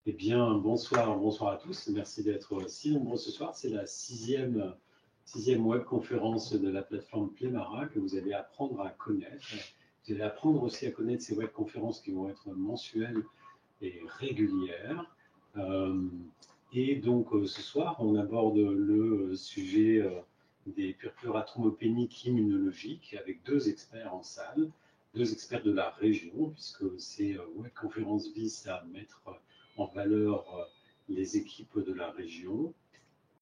Eh bien, bonsoir à tous. Merci d'être si nombreux ce soir. C'est la sixième webconférence de la plateforme Plémara que vous allez apprendre à connaître. Vous allez apprendre aussi à connaître ces webconférences qui vont être mensuelles et régulières. Et donc, ce soir, on aborde le sujet des purpures thrombopéniques immunologiques avec deux experts en salle, deux experts de la région, puisque ces webconférences visent à mettre en valeur les équipes de la région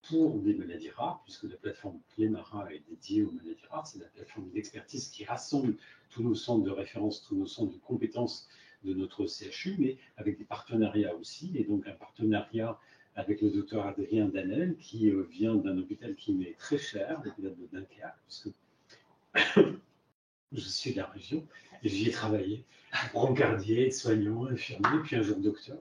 pour des maladies rares, puisque la plateforme Plémara est dédiée aux maladies rares. C'est la plateforme d'expertise qui rassemble tous nos centres de référence, tous nos centres de compétences de notre CHU, mais avec des partenariats aussi, et donc un partenariat avec le docteur Adrien Danel, qui vient d'un hôpital qui m'est très cher, l'hôpital de Dunkerque, puisque je suis de la région, et j'y ai travaillé, brancardier, soignant, infirmier, puis un jour docteur.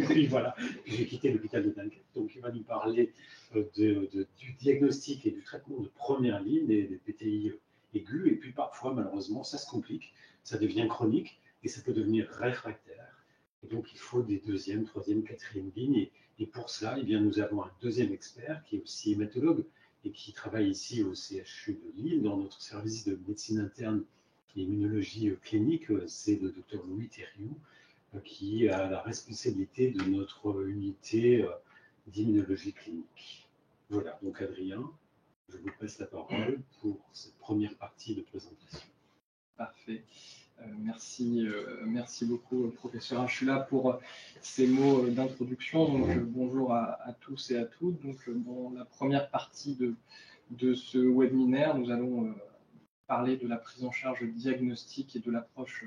Puis voilà, j'ai quitté l'hôpital de Dunkerque. Donc il va nous parler du diagnostic et du traitement de première ligne des PTI aigus, et puis parfois, malheureusement, ça se complique, ça devient chronique, et ça peut devenir réfractaire. Et donc il faut des deuxième, troisième, quatrième lignes, et pour cela, eh bien, nous avons un deuxième expert qui est aussi hématologue, et qui travaille ici au CHU de Lille, dans notre service de médecine interne et immunologie clinique. C'est le docteur Louis Thériault, qui a la responsabilité de notre unité d'immunologie clinique. Voilà, donc Adrien, je vous passe la parole pour cette première partie de présentation. Parfait. Merci beaucoup, professeur. Je suis là pour ces mots d'introduction. Donc, bonjour à tous et à toutes. Donc, dans la première partie de ce webinaire, nous allons parler de la prise en charge diagnostique et de l'approche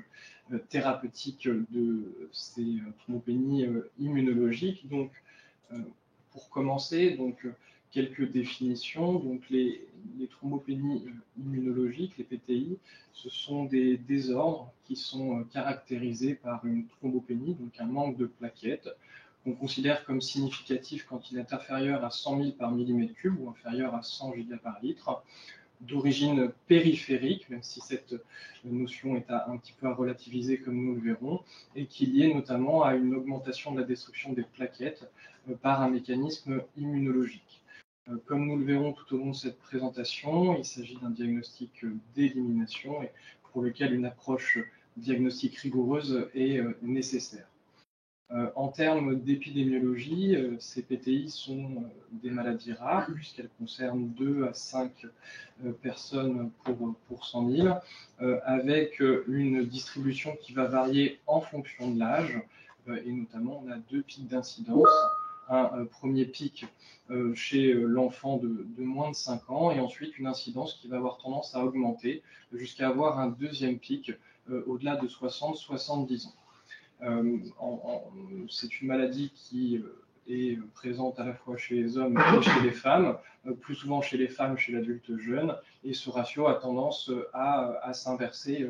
thérapeutique de ces thrombopénies immunologiques. Donc, pour commencer, quelques définitions. Donc, les thrombopénies immunologiques, les PTI, ce sont des désordres qui sont caractérisés par une thrombopénie, donc un manque de plaquettes, qu'on considère comme significatif quand il est inférieur à 100 000 par millimètre cube ou inférieur à 100 giga par litre, d'origine périphérique, même si cette notion est un petit peu à relativiser comme nous le verrons, et qui est liée notamment à une augmentation de la destruction des plaquettes par un mécanisme immunologique. Comme nous le verrons tout au long de cette présentation, il s'agit d'un diagnostic d'élimination et pour lequel une approche diagnostique rigoureuse est nécessaire. En termes d'épidémiologie, ces PTI sont des maladies rares puisqu'elles concernent 2 à 5 personnes pour 100 000, avec une distribution qui va varier en fonction de l'âge, et notamment on a deux pics d'incidence. Un premier pic chez l'enfant de moins de 5 ans et ensuite une incidence qui va avoir tendance à augmenter jusqu'à avoir un deuxième pic au-delà de 60-70 ans. C'est une maladie qui est présente à la fois chez les hommes et chez les femmes, plus souvent chez les femmes, chez l'adulte jeune, et ce ratio a tendance à s'inverser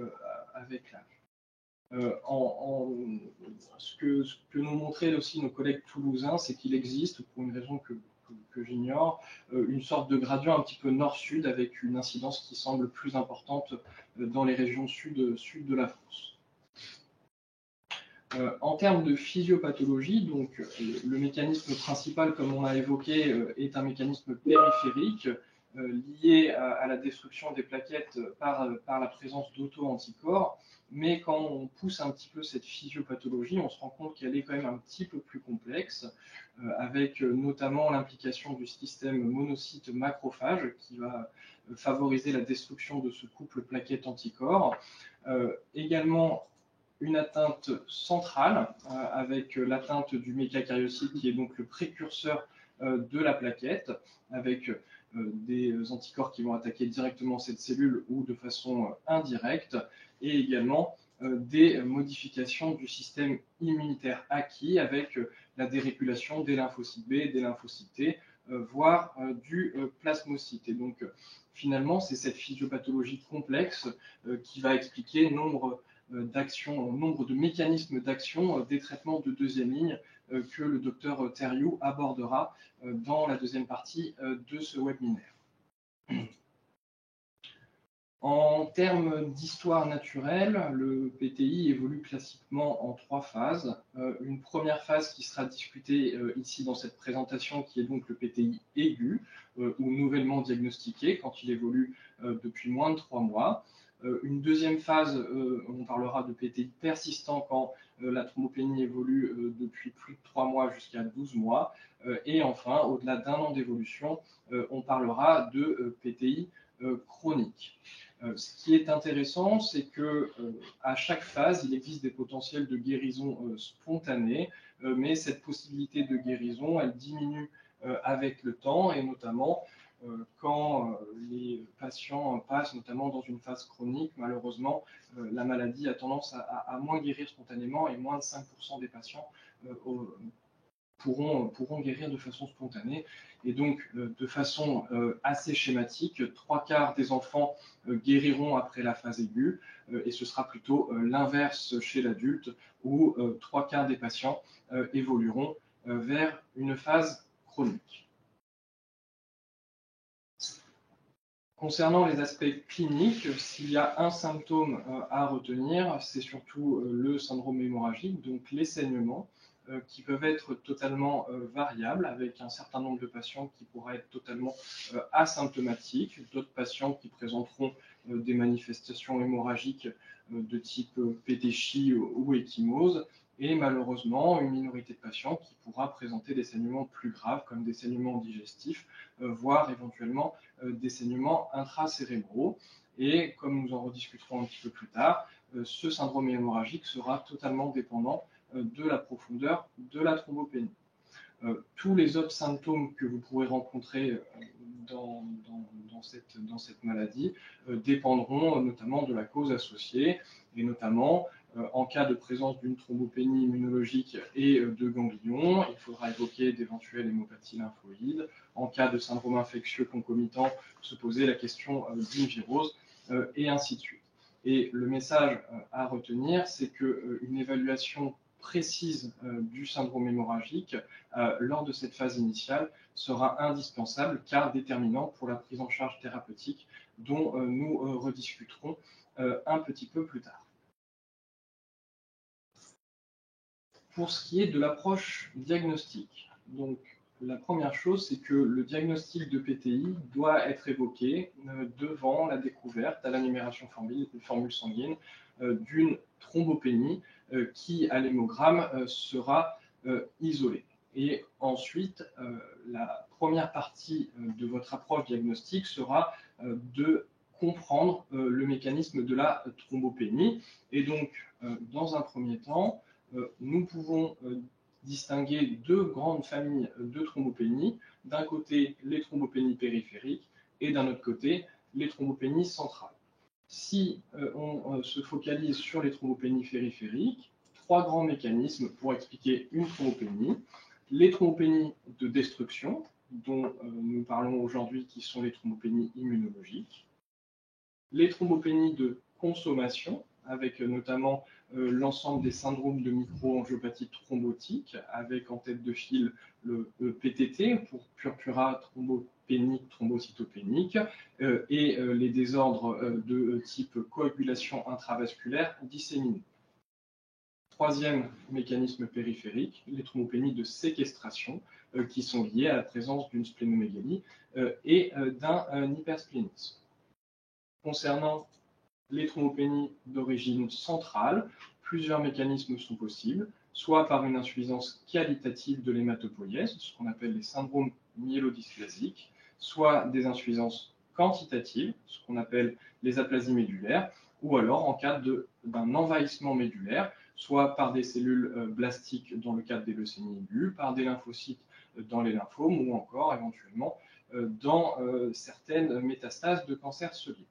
avec l'âge. Ce que nous montraient aussi nos collègues toulousains, c'est qu'il existe, pour une raison que j'ignore, une sorte de gradient un petit peu nord-sud avec une incidence qui semble plus importante dans les régions sud de la France. En termes de physiopathologie, donc, le mécanisme principal, comme on a évoqué, est un mécanisme périphérique lié à la destruction des plaquettes par la présence d'auto-anticorps. Mais quand on pousse un petit peu cette physiopathologie, on se rend compte qu'elle est quand même un petit peu plus complexe, avec notamment l'implication du système monocyte-macrophage qui va favoriser la destruction de ce couple plaquette-anticorps. Également, une atteinte centrale avec l'atteinte du mégakaryocyte qui est donc le précurseur de la plaquette, avec des anticorps qui vont attaquer directement cette cellule ou de façon indirecte, et également des modifications du système immunitaire acquis avec la dérégulation des lymphocytes B, des lymphocytes T, voire du plasmocyte. Et donc finalement, c'est cette physiopathologie complexe qui va expliquer nombre de mécanismes d'action des traitements de deuxième ligne que le docteur Thériault abordera dans la deuxième partie de ce webinaire. En termes d'histoire naturelle, le PTI évolue classiquement en 3 phases. Une première phase qui sera discutée ici dans cette présentation, qui est donc le PTI aigu, ou nouvellement diagnostiqué, quand il évolue depuis moins de 3 mois. Une deuxième phase, on parlera de PTI persistant quand la thrombopénie évolue depuis plus de 3 mois jusqu'à 12 mois. Et enfin, au-delà d'un an d'évolution, on parlera de PTI chronique. Ce qui est intéressant, c'est que à chaque phase, il existe des potentiels de guérison spontanée, mais cette possibilité de guérison, elle diminue avec le temps, et notamment quand les patients passent notamment dans une phase chronique. Malheureusement, la maladie a tendance à moins guérir spontanément, et moins de 5% des patients pourront guérir de façon spontanée. Et donc, de façon assez schématique, 3/4 des enfants guériront après la phase aiguë, et ce sera plutôt l'inverse chez l'adulte, où 3/4 des patients évolueront vers une phase chronique. Concernant les aspects cliniques, s'il y a un symptôme à retenir, c'est surtout le syndrome hémorragique, donc les saignements, qui peuvent être totalement variables, avec un certain nombre de patients qui pourraient être totalement asymptomatiques, d'autres patients qui présenteront des manifestations hémorragiques de type pétéchie ou ecchymose, et malheureusement une minorité de patients qui pourra présenter des saignements plus graves, comme des saignements digestifs, voire éventuellement des saignements intracérébraux. Et comme nous en rediscuterons un petit peu plus tard, ce syndrome hémorragique sera totalement dépendant de la profondeur de la thrombopénie. Tous les autres symptômes que vous pourrez rencontrer dans cette maladie dépendront notamment de la cause associée, et notamment en cas de présence d'une thrombopénie immunologique et de ganglions, il faudra évoquer d'éventuelles hémopathies lymphoïdes. En cas de syndrome infectieux concomitant, se poser la question d'une virose, et ainsi de suite. Et le message à retenir, c'est qu'une évaluation précise du syndrome hémorragique lors de cette phase initiale sera indispensable, car déterminant pour la prise en charge thérapeutique, dont nous rediscuterons un petit peu plus tard. Pour ce qui est de l'approche diagnostique, donc la première chose, c'est que le diagnostic de PTI doit être évoqué devant la découverte à l'anumération formule sanguine d'une thrombopénie qui, à l'hémogramme, sera isolée. Et ensuite, la première partie de votre approche diagnostique sera de comprendre le mécanisme de la thrombopénie. Et donc, dans un premier temps, nous pouvons distinguer deux grandes familles de thrombopénie. D'un côté, les thrombopénies périphériques, et d'un autre côté, les thrombopénies centrales. Si on se focalise sur les thrombopénies périphériques, 3 grands mécanismes pour expliquer une thrombopénie. Les thrombopénies de destruction, dont nous parlons aujourd'hui, qui sont les thrombopénies immunologiques. Les thrombopénies de consommation, avec notamment l'ensemble des syndromes de microangiopathie thrombotique, avec en tête de file le PTT, pour purpura thrombopénique thrombocytopénique, et les désordres de type coagulation intravasculaire disséminée. Troisième mécanisme périphérique, les thrombopénies de séquestration, qui sont liées à la présence d'une splénomégalie et d'un hypersplénisme. Concernant les thrombopénies d'origine centrale, plusieurs mécanismes sont possibles, soit par une insuffisance qualitative de l'hématopoïèse, ce qu'on appelle les syndromes myélodysplasiques, soit des insuffisances quantitatives, ce qu'on appelle les aplasies médulaires, ou alors en cas d'un envahissement médulaire, soit par des cellules blastiques dans le cadre des leucémies aiguës, par des lymphocytes dans les lymphomes, ou encore éventuellement dans certaines métastases de cancer solide.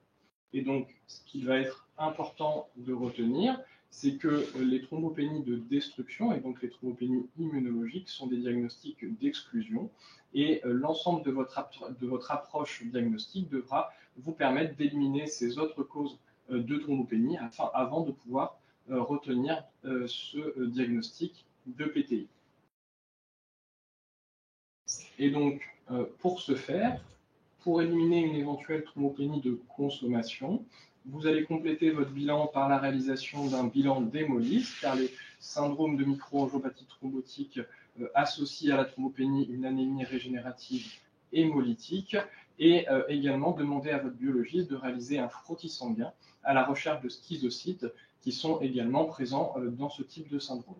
Et donc, ce qu'il va être important de retenir, c'est que les thrombopénies de destruction, et donc les thrombopénies immunologiques, sont des diagnostics d'exclusion, et l'ensemble de votre approche diagnostique devra vous permettre d'éliminer ces autres causes de thrombopénie avant de pouvoir retenir ce diagnostic de PTI. Et donc, pour ce faire, pour éliminer une éventuelle thrombopénie de consommation. Vous allez compléter votre bilan par la réalisation d'un bilan d'hémolyse, car les syndromes de microangiopathie thrombotique associent à la thrombopénie une anémie régénérative hémolytique, et également demander à votre biologiste de réaliser un frottis sanguin à la recherche de schizocytes qui sont également présents dans ce type de syndrome.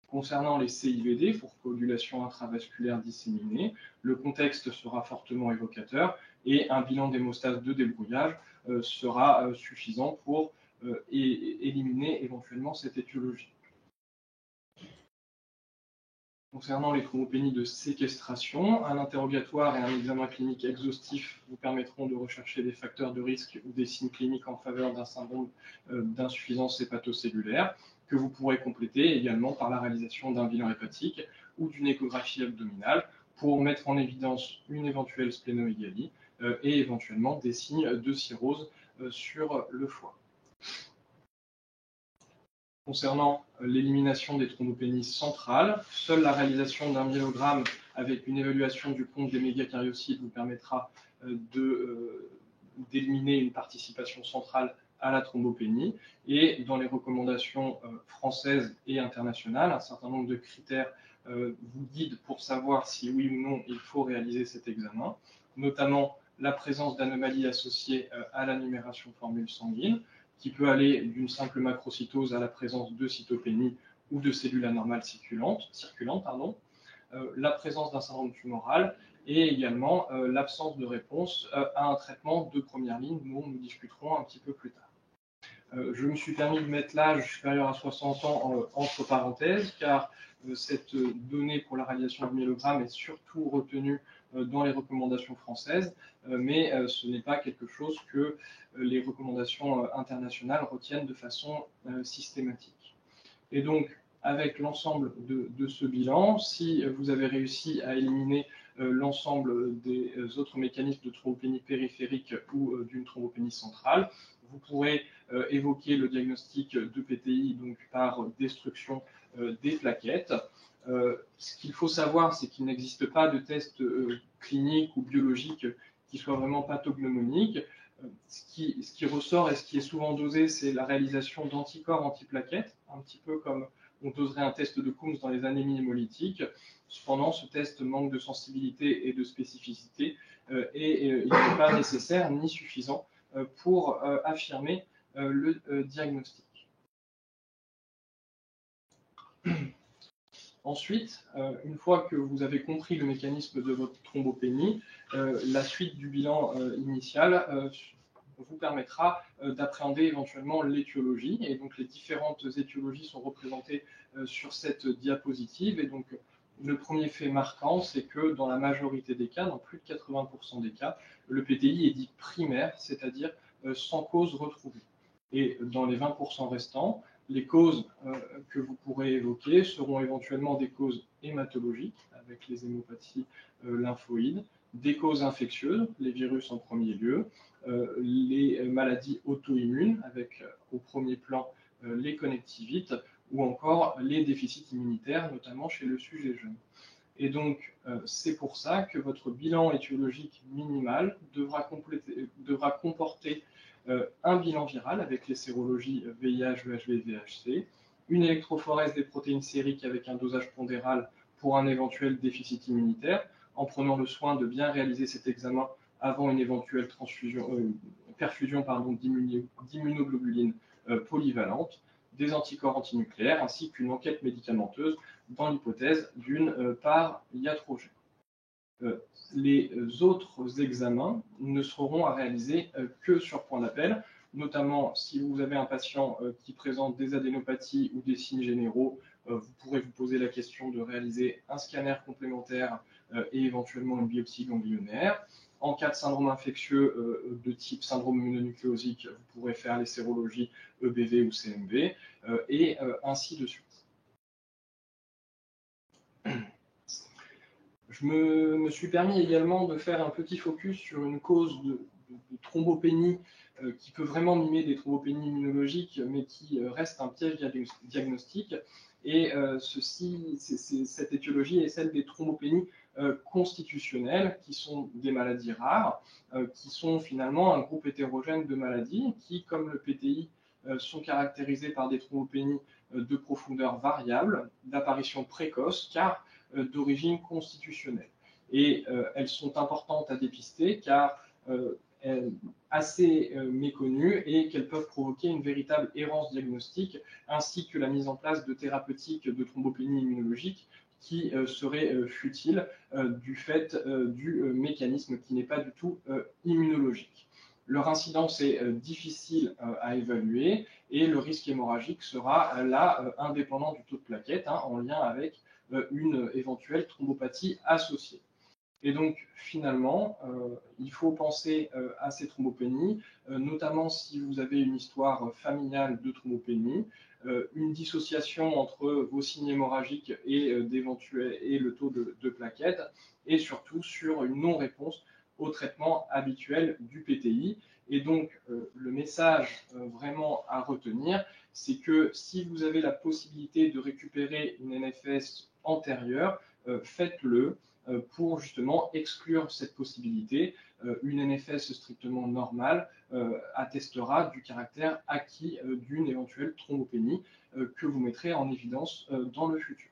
Concernant les CIVD, pour coagulation intravasculaire disséminée, le contexte sera fortement évocateur et un bilan d'hémostase de débrouillage sera suffisant pour éliminer éventuellement cette étiologie. Concernant les thrombopénies de séquestration, un interrogatoire et un examen clinique exhaustif vous permettront de rechercher des facteurs de risque ou des signes cliniques en faveur d'un syndrome d'insuffisance hépatocellulaire, que vous pourrez compléter également par la réalisation d'un bilan hépatique ou d'une échographie abdominale pour mettre en évidence une éventuelle splénomégalie et éventuellement des signes de cirrhose sur le foie. Concernant l'élimination des thrombopénies centrales, seule la réalisation d'un myélogramme avec une évaluation du compte des mégacariocytes vous permettra d'éliminer une participation centrale à la thrombopénie. Et dans les recommandations françaises et internationales, un certain nombre de critères vous guident pour savoir si oui ou non il faut réaliser cet examen, notamment la présence d'anomalies associées à la numération formule sanguine, qui peut aller d'une simple macrocytose à la présence de cytopénie ou de cellules anormales circulantes, la présence d'un syndrome tumoral et également l'absence de réponse à un traitement de première ligne dont nous discuterons un petit peu plus tard. Je me suis permis de mettre l'âge supérieur à 60 ans entre parenthèses, car cette donnée pour la réalisation du myélogramme est surtout retenue dans les recommandations françaises, mais ce n'est pas quelque chose que les recommandations internationales retiennent de façon systématique. Et donc, avec l'ensemble de ce bilan, si vous avez réussi à éliminer l'ensemble des autres mécanismes de thrombopénie périphérique ou d'une thrombopénie centrale, vous pourrez évoquer le diagnostic de PTI donc par destruction des plaquettes. Ce qu'il faut savoir, c'est qu'il n'existe pas de test clinique ou biologique qui soit vraiment pathognomonique. Ce qui ressort et ce qui est souvent dosé, c'est la réalisation d'anticorps antiplaquettes, un petit peu comme on doserait un test de Coombs dans les anémies hémolytiques. Cependant, ce test manque de sensibilité et de spécificité et il n'est pas nécessaire ni suffisant pour affirmer le diagnostic. Ensuite, une fois que vous avez compris le mécanisme de votre thrombopénie, la suite du bilan initial vous permettra d'appréhender éventuellement l'étiologie. Et donc les différentes étiologies sont représentées sur cette diapositive. Et donc le premier fait marquant, c'est que dans la majorité des cas, dans plus de 80% des cas, le PTI est dit primaire, c'est-à-dire sans cause retrouvée. Et dans les 20% restants, les causes que vous pourrez évoquer seront éventuellement des causes hématologiques, avec les hémopathies lymphoïdes, des causes infectieuses, les virus en premier lieu, les maladies auto-immunes, avec au premier plan les connectivites, ou encore les déficits immunitaires, notamment chez le sujet jeune. Et donc, c'est pour ça que votre bilan étiologique minimal devra comporter un bilan viral avec les sérologies VIH, EHV, VHC, une électrophorèse des protéines sériques avec un dosage pondéral pour un éventuel déficit immunitaire, en prenant le soin de bien réaliser cet examen avant une éventuelle perfusion d'immunoglobuline polyvalente, des anticorps antinucléaires, ainsi qu'une enquête médicamenteuse dans l'hypothèse d'une part iatrogène. Les autres examens ne seront à réaliser que sur point d'appel, notamment si vous avez un patient qui présente des adénopathies ou des signes généraux, vous pourrez vous poser la question de réaliser un scanner complémentaire et éventuellement une biopsie ganglionnaire. En cas de syndrome infectieux de type syndrome mononucléosique, vous pourrez faire les sérologies EBV ou CMV, et ainsi de suite. Je me suis permis également de faire un petit focus sur une cause de thrombopénie qui peut vraiment mimer des thrombopénies immunologiques, mais qui reste un piège diagnostique. Et cette étiologie est celle des thrombopénies constitutionnelles, qui sont des maladies rares, qui sont finalement un groupe hétérogène de maladies qui, comme le PTI, sont caractérisées par des thrombopénies de profondeur variable, d'apparition précoce, car d'origine constitutionnelle. Et elles sont importantes à dépister car assez méconnues et qu'elles peuvent provoquer une véritable errance diagnostique ainsi que la mise en place de thérapeutiques de thrombopénie immunologique qui seraient futiles du fait du mécanisme qui n'est pas du tout immunologique. Leur incidence est difficile à évaluer et le risque hémorragique sera là indépendant du taux de plaquettes en lien avec une éventuelle thrombopathie associée. Et donc, finalement, il faut penser à ces thrombopénies, notamment si vous avez une histoire familiale de thrombopénie, une dissociation entre vos signes hémorragiques et le taux de plaquettes, et surtout sur une non-réponse au traitement habituel du PTI. Et donc, le message vraiment à retenir, c'est que si vous avez la possibilité de récupérer une NFS antérieure, faites-le pour justement exclure cette possibilité. Une NFS strictement normale attestera du caractère acquis d'une éventuelle thrombopénie que vous mettrez en évidence dans le futur.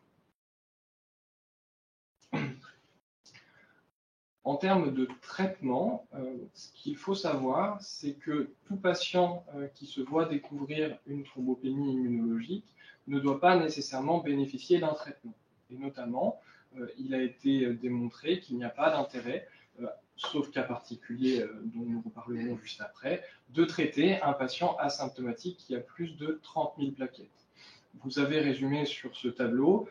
En termes de traitement, ce qu'il faut savoir, c'est que tout patient qui se voit découvrir une thrombopénie immunologique ne doit pas nécessairement bénéficier d'un traitement. Et notamment, il a été démontré qu'il n'y a pas d'intérêt, sauf cas particulier dont nous reparlerons juste après, de traiter un patient asymptomatique qui a plus de 30 000 plaquettes. Vous avez résumé sur ce tableau,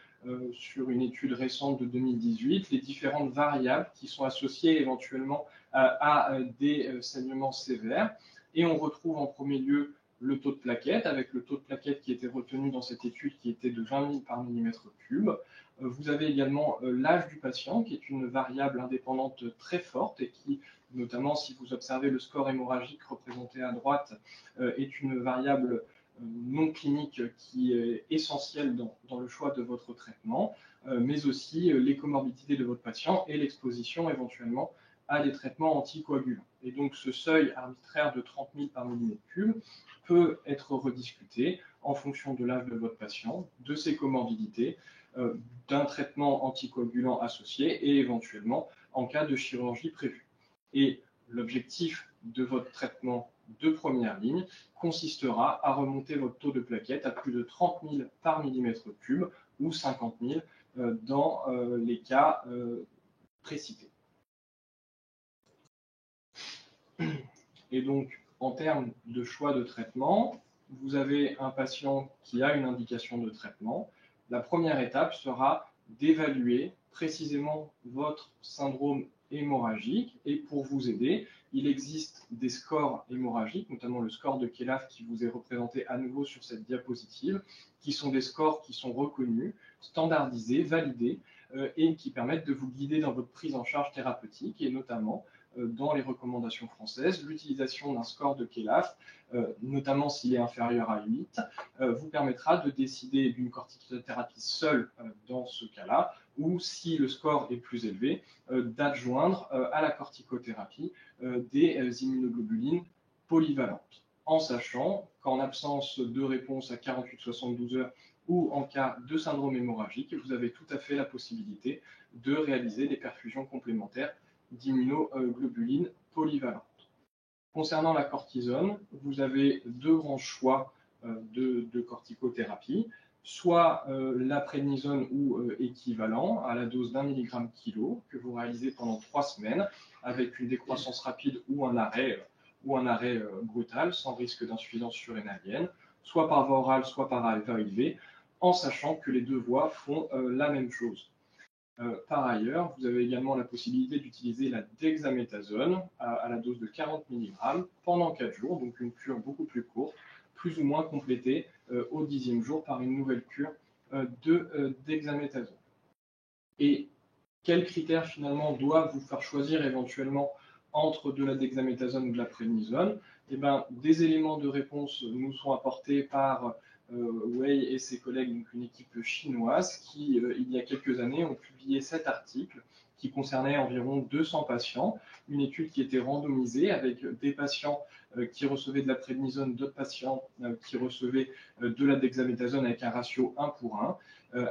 sur une étude récente de 2018, les différentes variables qui sont associées éventuellement à des saignements sévères. Et on retrouve en premier lieu le taux de plaquettes, avec le taux de plaquettes qui était retenu dans cette étude qui était de 20 000 par millimètre cube. Vous avez également l'âge du patient, qui est une variable indépendante très forte et qui, notamment si vous observez le score hémorragique représenté à droite, est une variable non clinique qui est essentielle dans le choix de votre traitement, mais aussi les comorbidités de votre patient et l'exposition éventuellement à des traitements anticoagulants. Et donc ce seuil arbitraire de 30 000 par millimètre cube peut être rediscuté en fonction de l'âge de votre patient, de ses comorbidités, d'un traitement anticoagulant associé et éventuellement en cas de chirurgie prévue. Et l'objectif de votre traitement de première ligne consistera à remonter votre taux de plaquettes à plus de 30 000 par millimètre cube ou 50 000 dans les cas précités. Et donc, en termes de choix de traitement, vous avez un patient qui a une indication de traitement. La première étape sera d'évaluer précisément votre syndrome hémorragique et pour vous aider, il existe des scores hémorragiques, notamment le score de Kelaff qui vous est représenté à nouveau sur cette diapositive, qui sont des scores qui sont reconnus, standardisés, validés et qui permettent de vous guider dans votre prise en charge thérapeutique et notamment dans les recommandations françaises, l'utilisation d'un score de Kelaff, notamment s'il est inférieur à 8, vous permettra de décider d'une corticothérapie seule dans ce cas-là, ou si le score est plus élevé, d'adjoindre à la corticothérapie des immunoglobulines polyvalentes, en sachant qu'en absence de réponse à 48-72 heures ou en cas de syndrome hémorragique, vous avez tout à fait la possibilité de réaliser des perfusions complémentaires d'immunoglobulines polyvalentes. Concernant la cortisone, vous avez deux grands choix de corticothérapie, soit la prédnisone ou équivalent à la dose d'1 mg kilo que vous réalisez pendant 3 semaines avec une décroissance rapide ou un arrêt brutal sans risque d'insuffisance surrénalienne, soit par voie orale, soit par voie IV, en sachant que les deux voies font la même chose. Par ailleurs, vous avez également la possibilité d'utiliser la dexaméthasone à la dose de 40 mg pendant 4 jours, donc une cure beaucoup plus courte, plus ou moins complétée au 10e jour par une nouvelle cure de dexaméthasone. Et quels critères finalement doivent vous faire choisir éventuellement entre de la dexaméthasone ou de la prédnisone? Eh bien, des éléments de réponse nous sont apportés par Wei et ses collègues, donc une équipe chinoise, qui, il y a quelques années, ont publié cet article qui concernait environ 200 patients, une étude qui était randomisée avec des patients qui recevaient de la prednisone, d'autres patients qui recevaient de la dexaméthasone avec un ratio 1 pour 1,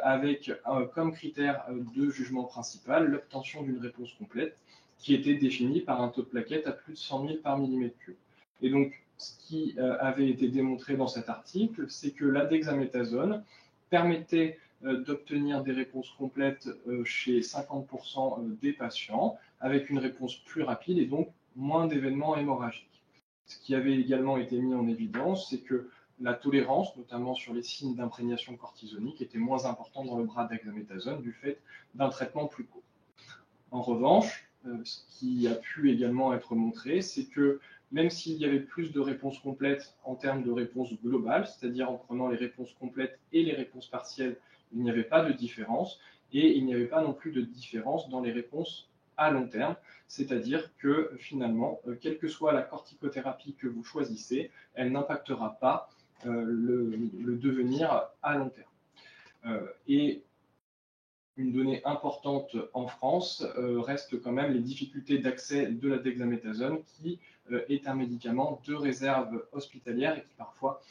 avec comme critère de jugement principal l'obtention d'une réponse complète qui était définie par un taux de plaquettes à plus de 100 000 par millimètre cube. Et donc, ce qui avait été démontré dans cet article, c'est que la dexaméthasone permettait d'obtenir des réponses complètes chez 50% des patients, avec une réponse plus rapide et donc moins d'événements hémorragiques. Ce qui avait également été mis en évidence, c'est que la tolérance, notamment sur les signes d'imprégnation cortisonique, était moins importante dans le bras dexaméthasone du fait d'un traitement plus court. En revanche, ce qui a pu également être montré, c'est que même s'il y avait plus de réponses complètes en termes de réponses globales, c'est-à-dire en prenant les réponses complètes et les réponses partielles, il n'y avait pas de différence, et il n'y avait pas non plus de différence dans les réponses à long terme, c'est-à-dire que finalement, quelle que soit la corticothérapie que vous choisissez, elle n'impactera pas le devenir à long terme. Et une donnée importante en France reste quand même les difficultés d'accès de la dexaméthasone, qui est un médicament de réserve hospitalière et qui parfois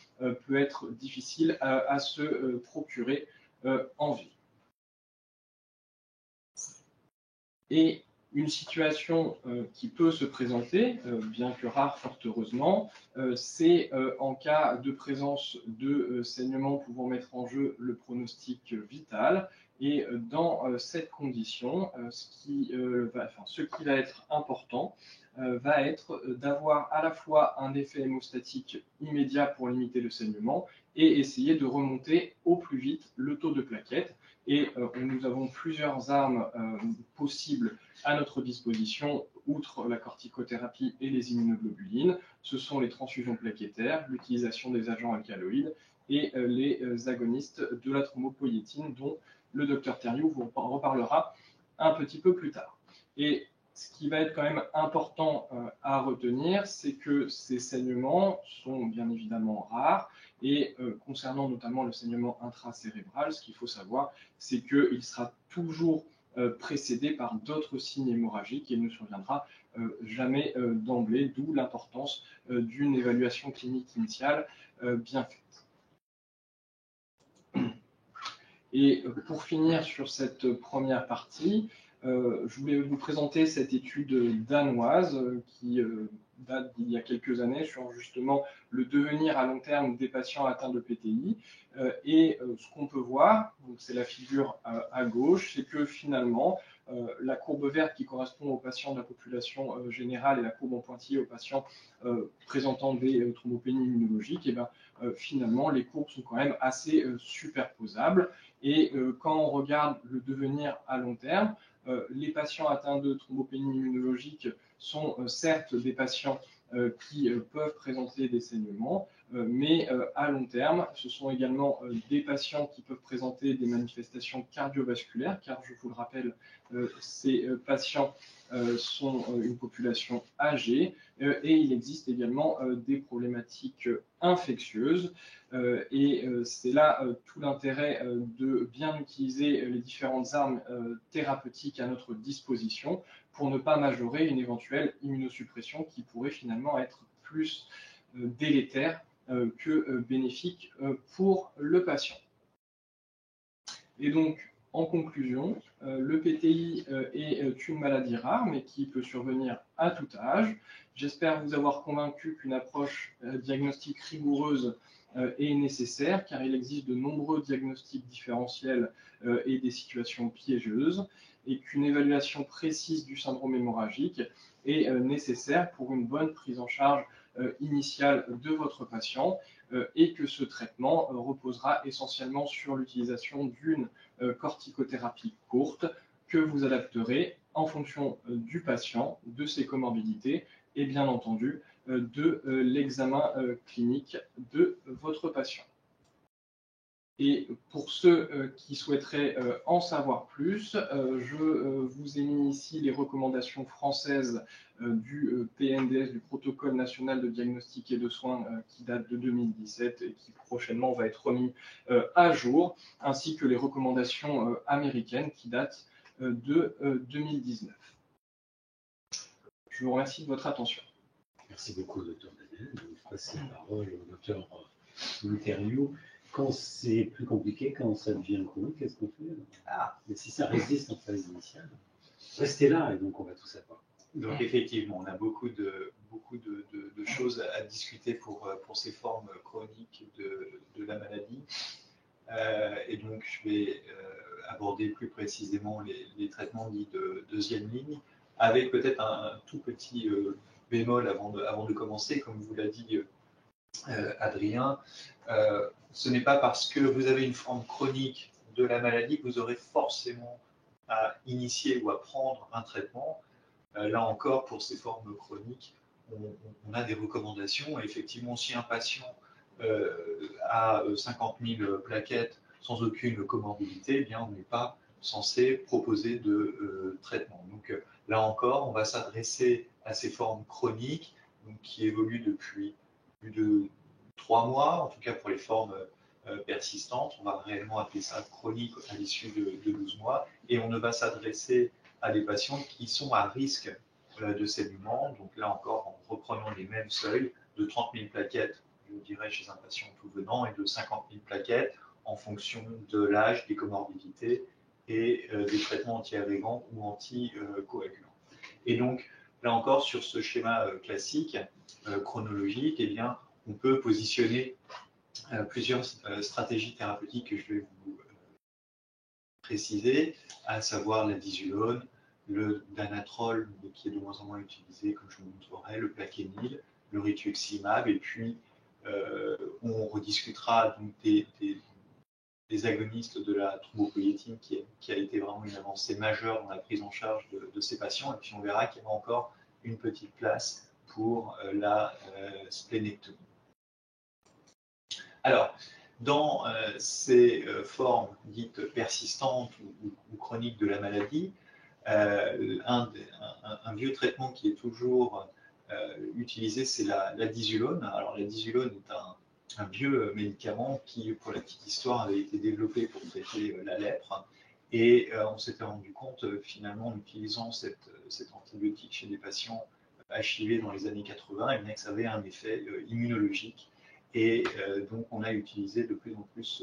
peut être difficile à se procurer en ville. Et une situation qui peut se présenter, bien que rare fort heureusement, c'est en cas de présence de saignements pouvant mettre en jeu le pronostic vital. Et dans cette condition, ce qui va être important va être d'avoir à la fois un effet hémostatique immédiat pour limiter le saignement et essayer de remonter au plus vite le taux de plaquettes. Et nous avons plusieurs armes possibles à notre disposition, outre la corticothérapie et les immunoglobulines. Ce sont les transfusions plaquettaires, l'utilisation des agents alcaloïdes et les agonistes de la thrombopoïétine, dont le docteur Thériault vous en reparlera un petit peu plus tard. Et ce qui va être quand même important à retenir, c'est que ces saignements sont bien évidemment rares. Et concernant notamment le saignement intracérébral, ce qu'il faut savoir, c'est qu'il sera toujours précédé par d'autres signes hémorragiques et il ne surviendra jamais d'emblée, d'où l'importance d'une évaluation clinique initiale bien faite. Et pour finir sur cette première partie, je voulais vous présenter cette étude danoise qui date d'il y a quelques années sur justement le devenir à long terme des patients atteints de PTI. Et ce qu'on peut voir, c'est la figure à gauche, c'est que finalement, la courbe verte qui correspond aux patients de la population générale et la courbe en pointillé aux patients présentant des thrombopénies immunologiques, et bien, finalement, les courbes sont quand même assez superposables. Et quand on regarde le devenir à long terme, les patients atteints de thrombopénie immunologique sont certes des patients qui peuvent présenter des saignements, mais à long terme, ce sont également des patients qui peuvent présenter des manifestations cardiovasculaires, car je vous le rappelle, ces patients sont une population âgée, et il existe également des problématiques infectieuses. Et c'est là tout l'intérêt de bien utiliser les différentes armes thérapeutiques à notre disposition pour ne pas majorer une éventuelle immunosuppression qui pourrait finalement être plus délétère que bénéfique pour le patient. Et donc, en conclusion, le PTI est une maladie rare, mais qui peut survenir à tout âge. J'espère vous avoir convaincu qu'une approche diagnostique rigoureuse est nécessaire, car il existe de nombreux diagnostics différentiels et des situations piégeuses, et qu'une évaluation précise du syndrome hémorragique est nécessaire pour une bonne prise en charge initiale de votre patient, et que ce traitement reposera essentiellement sur l'utilisation d'une corticothérapie courte que vous adapterez en fonction du patient, de ses comorbidités et bien entendu de l'examen clinique de votre patient. Et pour ceux qui souhaiteraient en savoir plus, je vous ai mis ici les recommandations françaises du PNDS, du Protocole national de diagnostic et de soins, qui date de 2017 et qui prochainement va être remis à jour, ainsi que les recommandations américaines qui datent de 2019. Je vous remercie de votre attention. Merci beaucoup, docteur Daniel. Je vais passer la parole au docteur Monterio. Quand c'est plus compliqué, quand ça devient chronique, qu'est-ce qu'on fait? Mais si ça résiste en phase initiale, restez là et donc on va tout savoir. Donc effectivement, on a beaucoup de choses à discuter pour ces formes chroniques de la maladie. Et donc je vais aborder plus précisément les traitements dits de deuxième ligne, avec peut-être un tout petit bémol avant de commencer, comme vous l'a dit Adrien. Ce n'est pas parce que vous avez une forme chronique de la maladie que vous aurez forcément à initier ou à prendre un traitement. Là encore, pour ces formes chroniques, on a des recommandations. Et effectivement, si un patient a 50 000 plaquettes sans aucune comorbidité, eh bien, on n'est pas censé proposer de traitement. Donc là encore, on va s'adresser à ces formes chroniques donc, qui évoluent depuis plus de 3 mois, en tout cas pour les formes persistantes. On va réellement appeler ça chronique à l'issue de 12 mois. Et on ne va s'adresser à des patients qui sont à risque de saignement. Donc là encore, en reprenant les mêmes seuils de 30 000 plaquettes, je dirais, chez un patient tout venant, et de 50 000 plaquettes en fonction de l'âge, des comorbidités et des traitements anti-agrégants ou anticoagulants. Et donc, là encore, sur ce schéma classique, chronologique, eh bien, on peut positionner plusieurs stratégies thérapeutiques que je vais vous préciser, à savoir la disulone, le danatrol, qui est de moins en moins utilisé, comme je vous montrerai, le plaquenil, le rituximab, et puis on rediscutera donc des agonistes de la thrombopoïétine qui a été vraiment une avancée majeure dans la prise en charge de ces patients, et puis on verra qu'il y a encore une petite place pour la splénectomie. Alors, dans ces formes dites persistantes ou chroniques de la maladie, un vieux traitement qui est toujours utilisé, c'est la disulone. Alors, la disulone est un vieux médicament qui, pour la petite histoire, avait été développé pour traiter la lèpre. Et on s'était rendu compte, finalement, en utilisant cet antibiotique chez des patients HIV dans les années 80, que ça avait un effet immunologique. Et donc, on a utilisé de plus en plus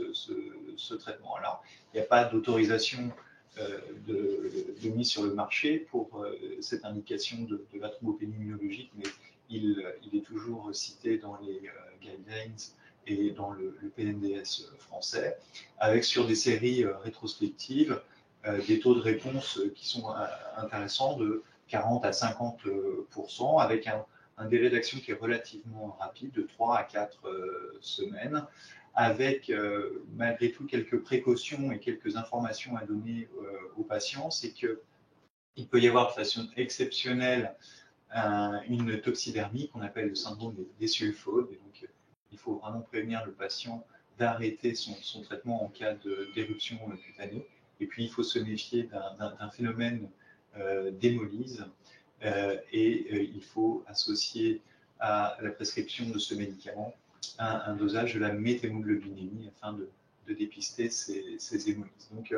ce traitement. Alors, il n'y a pas d'autorisation de mise sur le marché pour cette indication de la thrombopénie immunologique, mais il est toujours cité dans les guidelines et dans le PNDS français, avec sur des séries rétrospectives des taux de réponse qui sont intéressants de 40 à 50%, avec un délai d'action qui est relativement rapide, de 3 à 4 semaines, avec malgré tout quelques précautions et quelques informations à donner aux patients. C'est qu'il peut y avoir de façon exceptionnelle une toxidermie qu'on appelle le syndrome des sulfodes. Et donc, il faut vraiment prévenir le patient d'arrêter son traitement en cas d'éruption cutanée. Et puis, il faut se méfier d'un phénomène d'hémolyse. Et il faut associer à la prescription de ce médicament un dosage de la méthémoglobinémie afin de dépister ces hémolyses. Donc,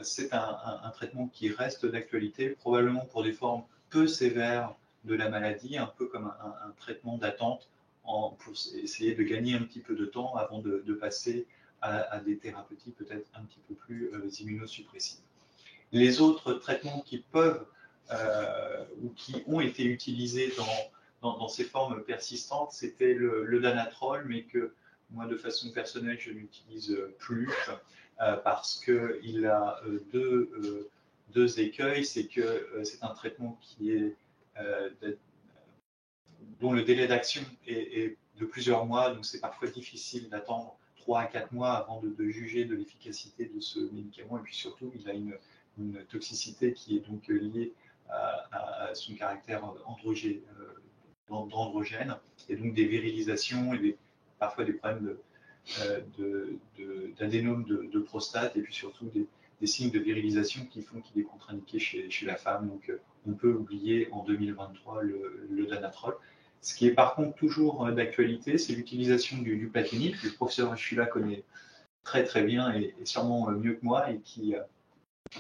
c'est un traitement qui reste d'actualité, probablement pour des formes peu sévères de la maladie, un peu comme un traitement d'attente pour essayer de gagner un petit peu de temps avant de passer à des thérapeutiques peut-être un petit peu plus immunosuppressives. Les autres traitements qui peuvent ou qui ont été utilisés dans ces formes persistantes, c'était le danatrol, mais que moi, de façon personnelle, je n'utilise plus parce qu'il a deux écueils. C'est que c'est un traitement dont le délai d'action est de plusieurs mois, donc c'est parfois difficile d'attendre 3 à 4 mois avant de juger de l'efficacité de ce médicament. Et puis surtout, il a une toxicité qui est donc liée à son caractère androgène, et donc des virilisations et parfois des problèmes d'adénome de prostate, et puis surtout des signes de virilisation qui font qu'il est contre-indiqué chez la femme. Donc on peut oublier en 2023 le danatrol. Ce qui est par contre toujours d'actualité, c'est l'utilisation du plaquenil, que le professeur Achula connaît très très bien et sûrement mieux que moi, et qui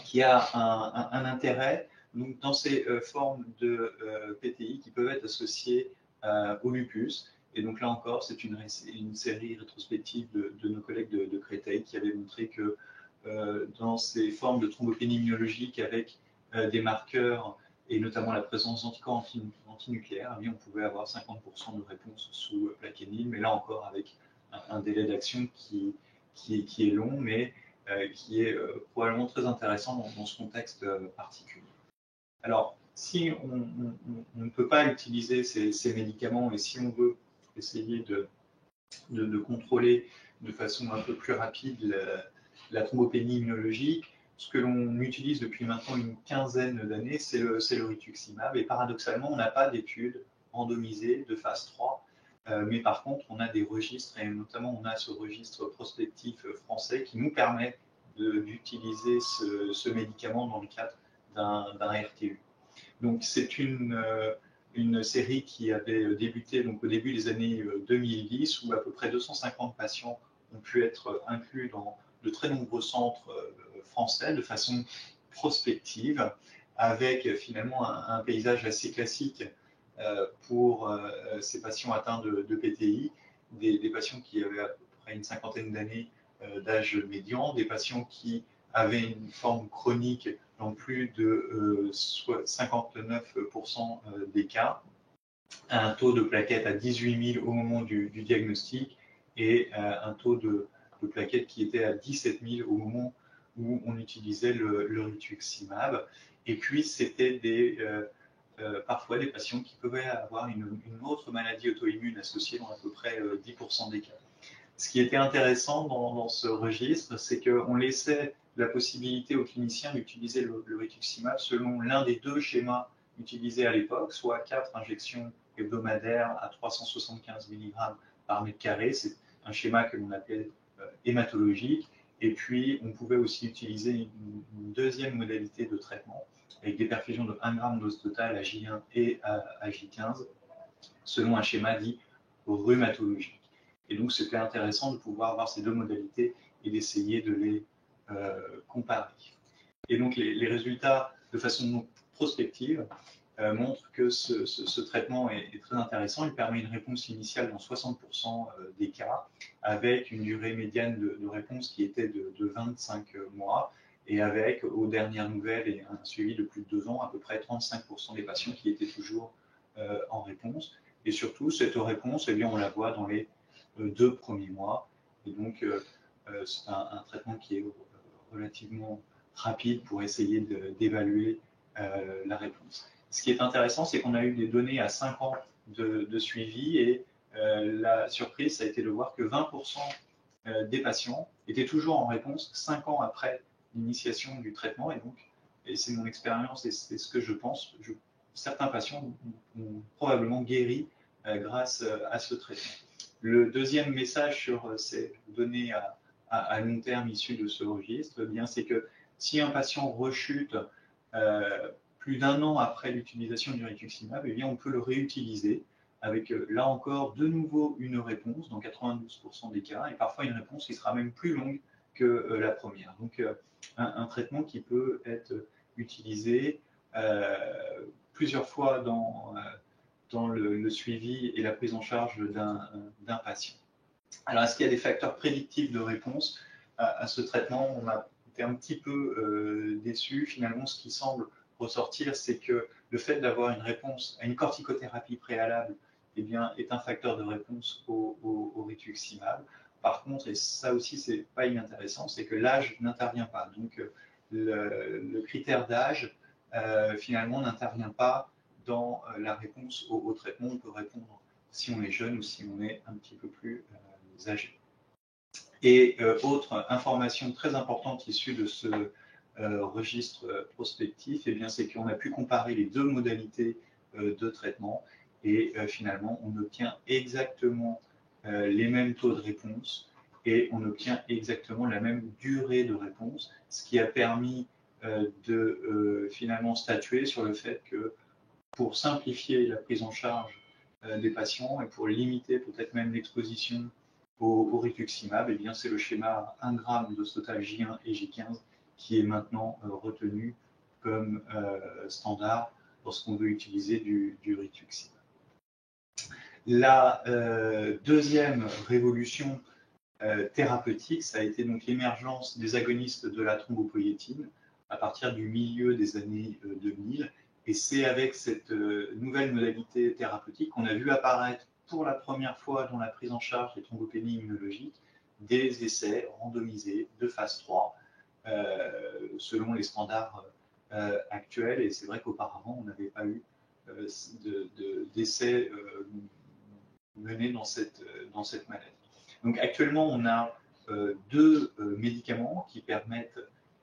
qui a un intérêt donc, dans ces formes de PTI qui peuvent être associées au lupus. Et donc là encore, c'est une série rétrospective de nos collègues de Créteil qui avait montré que dans ces formes de thrombopénie immunologique avec des marqueurs et notamment la présence d'anticorps antinucléaires, on pouvait avoir 50% de réponse sous plaquenil, mais là encore avec un délai d'action qui est long, mais qui est probablement très intéressant dans ce contexte particulier. Alors, si on ne peut pas utiliser ces médicaments et si on veut essayer de contrôler de façon un peu plus rapide la thrombopénie immunologique, ce que l'on utilise depuis maintenant une quinzaine d'années, c'est le rituximab. Et paradoxalement, on n'a pas d'études randomisées de phase 3, mais par contre, on a des registres, et notamment on a ce registre prospectif français qui nous permet d'utiliser ce médicament dans le cadre d'un RTU. Donc c'est une série qui avait débuté donc, au début des années 2010, où à peu près 250 patients ont pu être inclus dans de très nombreux centres français de façon prospective, avec finalement un paysage assez classique pour ces patients atteints de PTI, des patients qui avaient à peu près une cinquantaine d'années d'âge médian, des patients qui avaient une forme chronique dans plus de 59% des cas, un taux de plaquettes à 18 000 au moment du diagnostic et un taux de plaquettes qui était à 17 000 au moment où on utilisait le rituximab. Et puis, c'était parfois des patients qui pouvaient avoir une autre maladie auto-immune associée dans à peu près 10% des cas. Ce qui était intéressant dans ce registre, c'est qu'on laissait la possibilité aux cliniciens d'utiliser le rituximab selon l'un des deux schémas utilisés à l'époque, soit 4 injections hebdomadaires à 375 mg par mètre carré. C'est un schéma que l'on appelle hématologique. Et puis, on pouvait aussi utiliser une deuxième modalité de traitement avec des perfusions de 1 g dose totale à J1 et à J15, selon un schéma dit rhumatologique. Et donc, c'était intéressant de pouvoir avoir ces deux modalités et d'essayer de les comparer. Et donc, les résultats, de façon prospective, montrent que ce traitement est très intéressant. Il permet une réponse initiale dans 60% des cas, avec une durée médiane de réponse qui était de 25 mois, et avec, aux dernières nouvelles, et un suivi de plus de 2 ans, à peu près 35% des patients qui étaient toujours en réponse. Et surtout, cette réponse, eh bien, on la voit dans les 2 premiers mois. Et donc, c'est un traitement qui est relativement rapide pour essayer d'évaluer la réponse. Ce qui est intéressant, c'est qu'on a eu des données à 5 ans de suivi et la surprise, ça a été de voir que 20% des patients étaient toujours en réponse 5 ans après l'initiation du traitement. Et donc, et c'est mon expérience et c'est ce que je pense, certains patients ont probablement guéri grâce à ce traitement. Le deuxième message sur ces données à long terme issues de ce registre, eh c'est que si un patient rechute plus d'1 an après l'utilisation du rituximab, eh bien on peut le réutiliser avec là encore de nouveau une réponse dans 92% des cas et parfois une réponse qui sera même plus longue que la première. Donc un traitement qui peut être utilisé plusieurs fois dans le suivi et la prise en charge d'un patient. Alors, est-ce qu'il y a des facteurs prédictifs de réponse à ce traitement? On a été un petit peu déçus. Finalement, ce qui semble ressortir, c'est que le fait d'avoir une réponse à une corticothérapie préalable eh bien, est un facteur de réponse au rituximab. Par contre, et ça aussi, c'est pas inintéressant, c'est que l'âge n'intervient pas. Donc, le critère d'âge, finalement, n'intervient pas dans la réponse au traitement. On peut répondre si on est jeune ou si on est un petit peu plus âgé. Et autre information très importante issue de ce registre prospectif, eh c'est qu'on a pu comparer les deux modalités de traitement et finalement on obtient exactement les mêmes taux de réponse et on obtient exactement la même durée de réponse, ce qui a permis de finalement statuer sur le fait que pour simplifier la prise en charge des patients et pour limiter peut-être même l'exposition au rituximab, eh bien c'est le schéma 1 g dose totale J1 et J15 qui est maintenant retenu comme standard lorsqu'on veut utiliser du rituximab. La deuxième révolution thérapeutique, ça a été donc l'émergence des agonistes de la thrombopoïétine à partir du milieu des années 2000. Et c'est avec cette nouvelle modalité thérapeutique qu'on a vu apparaître pour la première fois dans la prise en charge des thrombopénies immunologiques des essais randomisés de phase 3 selon les standards actuels. Et c'est vrai qu'auparavant, on n'avait pas eu d'essais menés dans cette maladie. Donc actuellement, on a deux médicaments qui permettent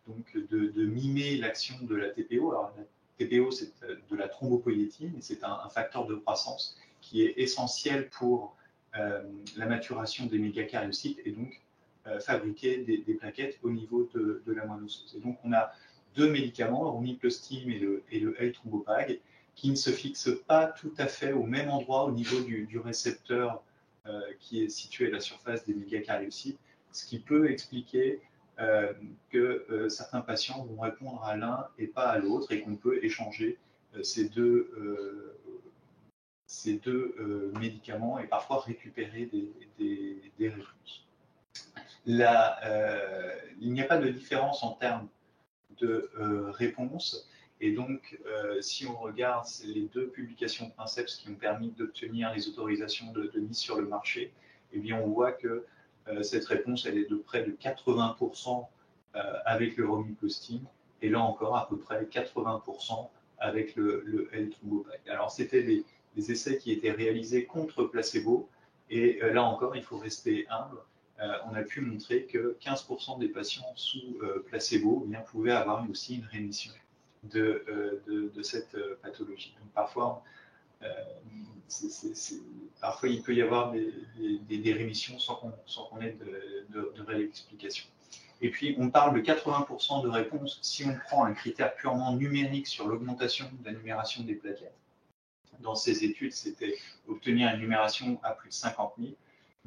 donc de mimer l'action de la TPO. Alors, la TPO, c'est de la thrombopoïétine, et c'est un facteur de croissance qui est essentiel pour la maturation des mégakaryocytes et donc fabriquer des plaquettes au niveau de la moelle osseuse. Et donc on a deux médicaments, le romiplostim et le L-thrombopag, qui ne se fixent pas tout à fait au même endroit au niveau du récepteur qui est situé à la surface des mégakaryocytes, ce qui peut expliquer que certains patients vont répondre à l'un et pas à l'autre, et qu'on peut échanger ces deux médicaments et parfois récupérer des réponses. Il n'y a pas de différence en termes de réponse, et donc si on regarde les deux publications Princeps qui ont permis d'obtenir les autorisations de mise sur le marché, eh bien on voit que cette réponse elle est de près de 80% avec le romiplostim, et là encore à peu près 80% avec le L-thrombopag. Alors c'était des essais qui étaient réalisés contre placebo, et là encore il faut rester humble. On a pu montrer que 15% des patients sous placebo bien, pouvaient avoir aussi une rémission de cette pathologie. Donc, parfois, parfois, il peut y avoir des rémissions sans qu'on ait de réelle explication. Et puis, on parle de 80% de réponses si on prend un critère purement numérique sur l'augmentation de la numération des plaquettes. Dans ces études, c'était obtenir une numération à plus de 50 000.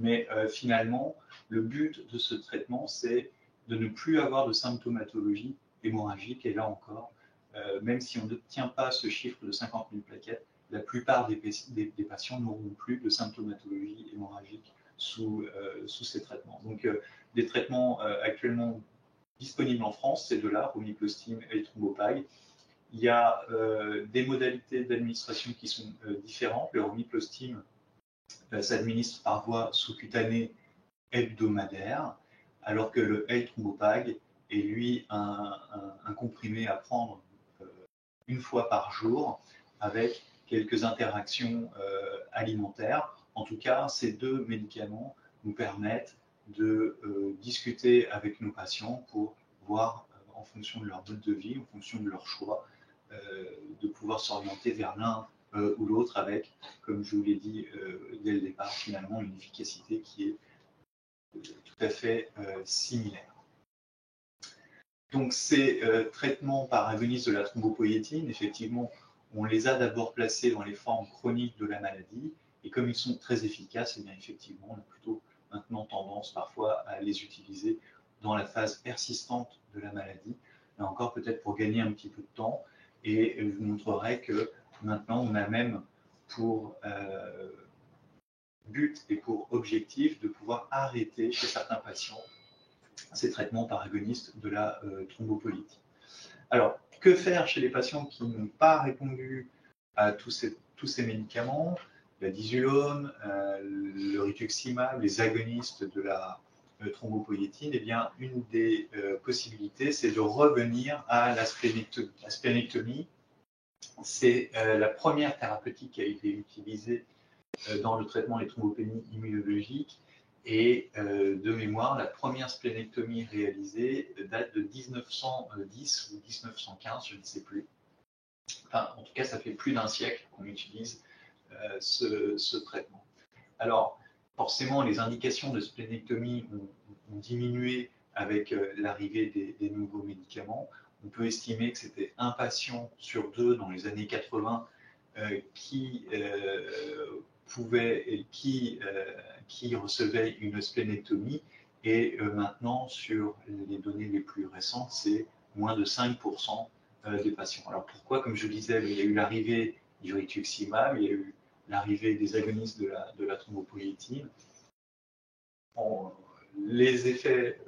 Mais finalement, le but de ce traitement, c'est de ne plus avoir de symptomatologie hémorragique. Et là encore, même si on n'obtient pas ce chiffre de 50 000 plaquettes, la plupart des patients n'auront plus de symptomatologie hémorragique sous ces traitements. Donc, des traitements actuellement disponibles en France, c'est de là, romiplostim et L-thrombopag. Il y a des modalités d'administration qui sont différentes. Le romiplostim s'administre par voie sous-cutanée hebdomadaire, alors que le L-thrombopag est lui un comprimé à prendre une fois par jour avec quelques interactions alimentaires. En tout cas, ces deux médicaments nous permettent de discuter avec nos patients pour voir, en fonction de leur mode de vie, en fonction de leur choix, de pouvoir s'orienter vers l'un ou l'autre avec, comme je vous l'ai dit dès le départ, finalement une efficacité qui est tout à fait similaire. Donc ces traitements par agonistes de la thrombopoïétine, effectivement, on les a d'abord placés dans les formes chroniques de la maladie, et comme ils sont très efficaces, eh bien, effectivement, on a plutôt maintenant tendance parfois à les utiliser dans la phase persistante de la maladie, là encore peut-être pour gagner un petit peu de temps, et je vous montrerai que maintenant on a même pour but et pour objectif de pouvoir arrêter chez certains patients ces traitements par agonistes de la thrombopoïétine. Alors, que faire chez les patients qui n'ont pas répondu à tous ces médicaments, la disulone, le rituximab, les agonistes de la thrombopoïétine? Eh bien, une des possibilités, c'est de revenir à la splénectomie. La splénectomie, c'est la première thérapeutique qui a été utilisée dans le traitement des thrombopénies immunologiques. Et de mémoire, la première splénectomie réalisée date de 1910 ou 1915, je ne sais plus. Enfin, en tout cas, ça fait plus d'un siècle qu'on utilise ce traitement. Alors, forcément, les indications de splénectomie ont diminué avec l'arrivée des nouveaux médicaments. On peut estimer que c'était un patient sur deux dans les années 80 qui recevait une splénectomie, et maintenant sur les données les plus récentes, c'est moins de 5% des patients. Alors pourquoi? Comme je disais, il y a eu l'arrivée du rituximab, il y a eu l'arrivée des agonistes de la thrombopoïétine. Bon, les effets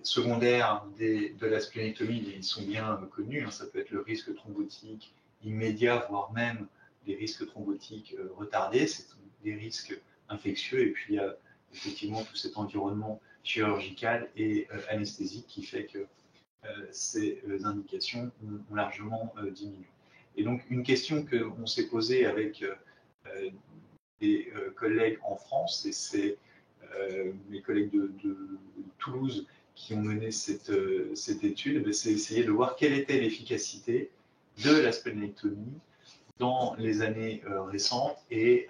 secondaires de la splénectomie, ils sont bien connus. Hein. Ça peut être le risque thrombotique immédiat, voire même des risques thrombotiques retardés. C'est des risques infectieux. Et puis, il y a effectivement tout cet environnement chirurgical et anesthésique qui fait que ces indications ont largement diminué. Et donc, une question qu'on s'est posée avec des collègues en France, et c'est mes collègues de Toulouse qui ont mené cette étude, c'est essayer de voir quelle était l'efficacité de la splénectomie dans les années récentes et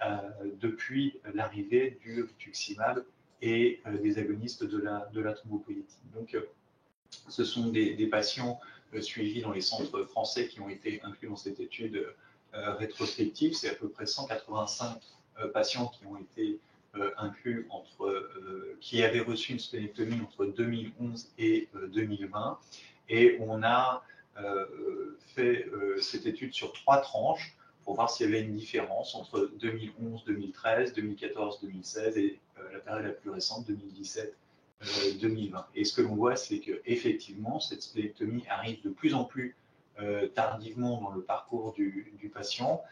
depuis l'arrivée du rituximab et des agonistes de la thrombopoïétine. Donc, ce sont des patients suivis dans les centres français qui ont été inclus dans cette étude rétrospective. C'est à peu près 185 patients qui ont été inclus qui avaient reçu une splénectomie entre 2011 et 2020. Et on a fait cette étude sur 3 tranches pour voir s'il y avait une différence entre 2011, 2013, 2014, 2016 et la période la plus récente, 2017. 2020. Et ce que l'on voit, c'est qu'effectivement, cette splénectomie arrive de plus en plus tardivement dans le parcours du patient.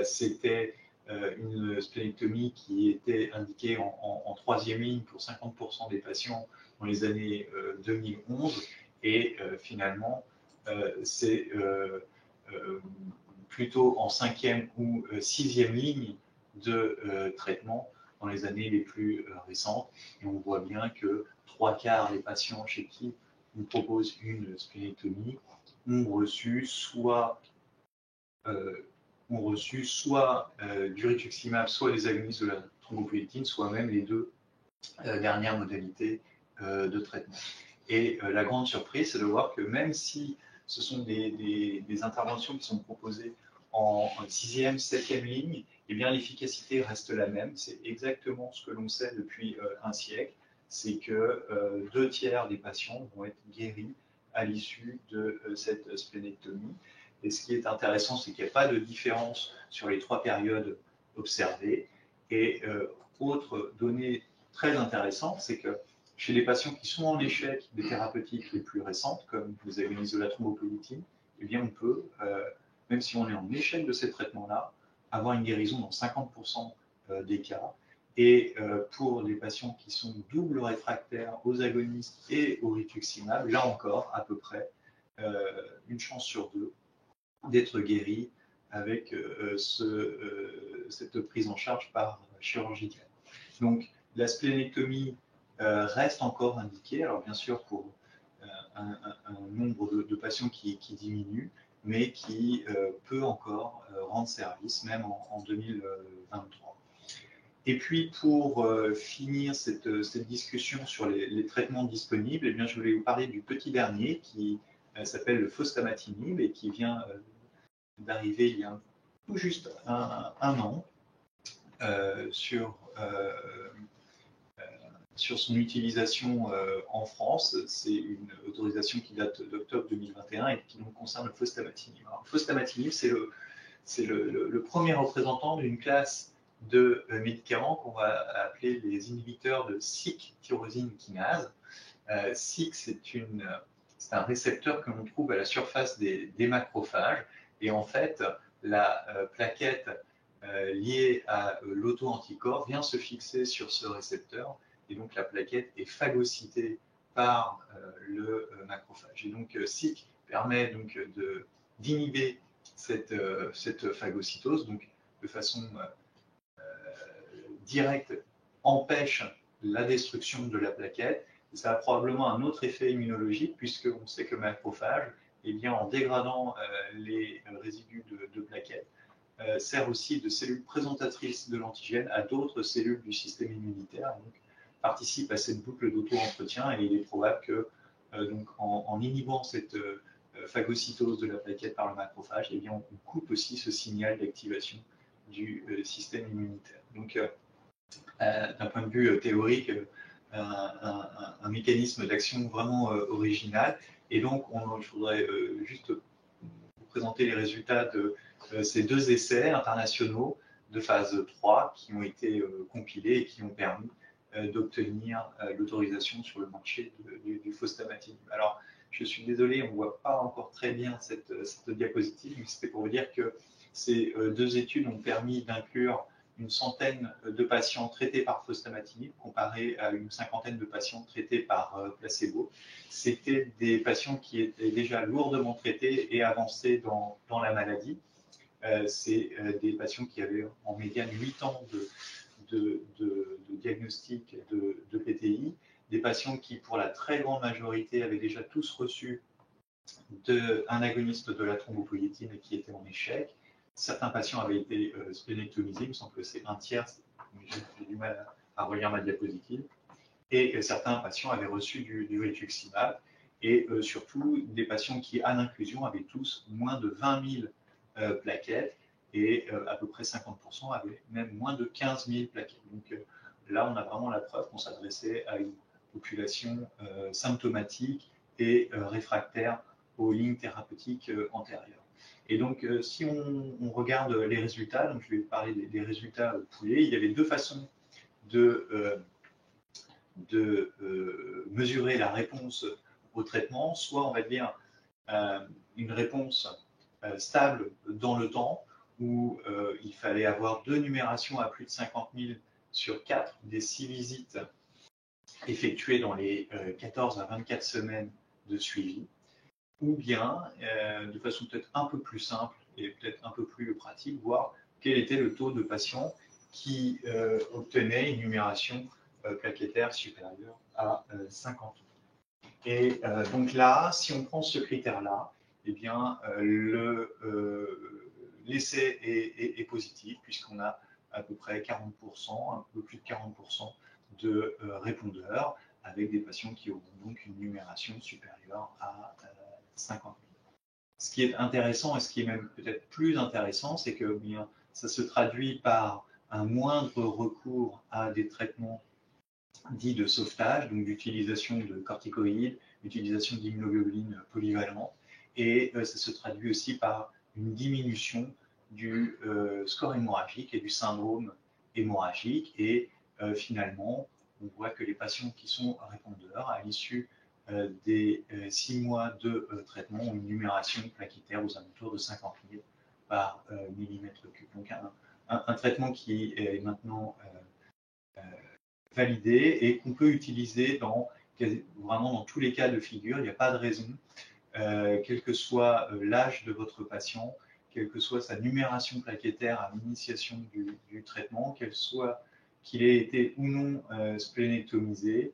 C'était une splénectomie qui était indiquée en 3e ligne pour 50% des patients dans les années 2011. Et finalement, c'est plutôt en 5e ou 6e ligne de traitement dans les années les plus récentes. Et on voit bien que 3/4 des patients chez qui on propose une splénectomie ont reçu soit du rituximab, soit les agonistes de la thrombopoïétine, soit même les deux dernières modalités de traitement. Et la grande surprise, c'est de voir que même si ce sont des interventions qui sont proposées en 6e, 7e ligne, eh bien l'efficacité reste la même. C'est exactement ce que l'on sait depuis un siècle, c'est que 2/3 des patients vont être guéris à l'issue de cette splénectomie. Et ce qui est intéressant, c'est qu'il n'y a pas de différence sur les 3 périodes observées. Et autre donnée très intéressante, c'est que chez les patients qui sont en échec des thérapeutiques les plus récentes, comme les agonistes de la thrombopoïétine, eh bien on peut, même si on est en échec de ces traitements-là, avoir une guérison dans 50% des cas. Et pour les patients qui sont double réfractaires aux agonistes et au rituximab, là encore, à peu près, une chance sur 2 d'être guéris avec cette prise en charge par chirurgicale. Donc, la splénectomie reste encore indiquée, alors bien sûr pour un nombre de patients qui diminue, mais qui peut encore rendre service, même en 2023. Et puis, pour finir cette discussion sur les traitements disponibles, eh bien, je voulais vous parler du petit dernier qui s'appelle le fostamatinib et qui vient d'arriver il y a tout juste un an sur son utilisation en France. C'est une autorisation qui date d'octobre 2021 et qui donc concerne le fostamatinib. Alors, le fostamatinib, c'est le premier représentant d'une classe de médicaments qu'on va appeler les inhibiteurs de Syk-tyrosine kinase. Syk, c'est un récepteur que l'on trouve à la surface des macrophages. Et en fait, la plaquette liée à l'auto-anticorps vient se fixer sur ce récepteur. Et donc, la plaquette est phagocytée par le macrophage. Et donc, Syk permet donc d'inhiber cette phagocytose, donc de façon directe, empêche la destruction de la plaquette. Et ça a probablement un autre effet immunologique, puisqu'on sait que le macrophage, eh bien, en dégradant les résidus de plaquettes, sert aussi de cellule présentatrice de l'antigène à d'autres cellules du système immunitaire, donc participe à cette boucle d'auto-entretien, et il est probable que donc en inhibant cette phagocytose de la plaquette par le macrophage, eh bien, on coupe aussi ce signal d'activation du système immunitaire. Donc, d'un point de vue théorique, un mécanisme d'action vraiment original. Et donc, je voudrais juste vous présenter les résultats de ces 2 essais internationaux de phase 3 qui ont été compilés et qui ont permis d'obtenir l'autorisation sur le marché du fostamatinib. Alors, je suis désolé, on ne voit pas encore très bien cette diapositive, mais c'était pour vous dire que ces 2 études ont permis d'inclure une centaine de patients traités par fostamatinib comparé à une cinquantaine de patients traités par placebo. C'était des patients qui étaient déjà lourdement traités et avancés dans la maladie. C'est des patients qui avaient en médiane 8 ans de diagnostic de PTI, des patients qui, pour la très grande majorité, avaient déjà tous reçu un agoniste de la thrombopoïétine et qui était en échec. Certains patients avaient été splénectomisés, il me semble que c'est un tiers, j'ai du mal à relire ma diapositive. Et certains patients avaient reçu du rituximab. Et surtout, des patients qui, à l'inclusion, avaient tous moins de 20 000 plaquettes et à peu près 50% avaient même moins de 15 000 plaquettes. Donc là, on a vraiment la preuve qu'on s'adressait à une population symptomatique et réfractaire aux lignes thérapeutiques antérieures. Et donc, si on regarde les résultats, donc je vais parler des résultats poolés, il y avait 2 façons de mesurer la réponse au traitement, soit on va dire une réponse stable dans le temps, où il fallait avoir 2 numérations à plus de 50 000 sur 4 des 6 visites effectuées dans les 14 à 24 semaines de suivi, ou bien, de façon peut-être un peu plus simple et peut-être un peu plus pratique, voir quel était le taux de patients qui obtenaient une numération plaquettaire supérieure à 50. Et donc là, si on prend ce critère-là, eh bien, l'essai est positif, puisqu'on a à peu près 40%, un peu plus de 40% de répondeurs, avec des patients qui auront donc une numération supérieure à 50 000. Ce qui est intéressant, et ce qui est même peut-être plus intéressant, c'est que bien, ça se traduit par un moindre recours à des traitements dits de sauvetage, donc d'utilisation de corticoïdes, d'utilisation d'immunoglobulines polyvalentes, et ça se traduit aussi par une diminution du score hémorragique et du syndrome hémorragique, et finalement, on voit que les patients qui sont répondeurs à l'issue des 6 mois de traitement ont une numération plaquettaire aux alentours de 50 000 par millimètre cube. Donc un traitement qui est maintenant validé et qu'on peut utiliser vraiment dans tous les cas de figure. Il n'y a pas de raison, quel que soit l'âge de votre patient, quelle que soit sa numération plaquettaire à l'initiation du traitement, qu'il ait été ou non splénectomisé,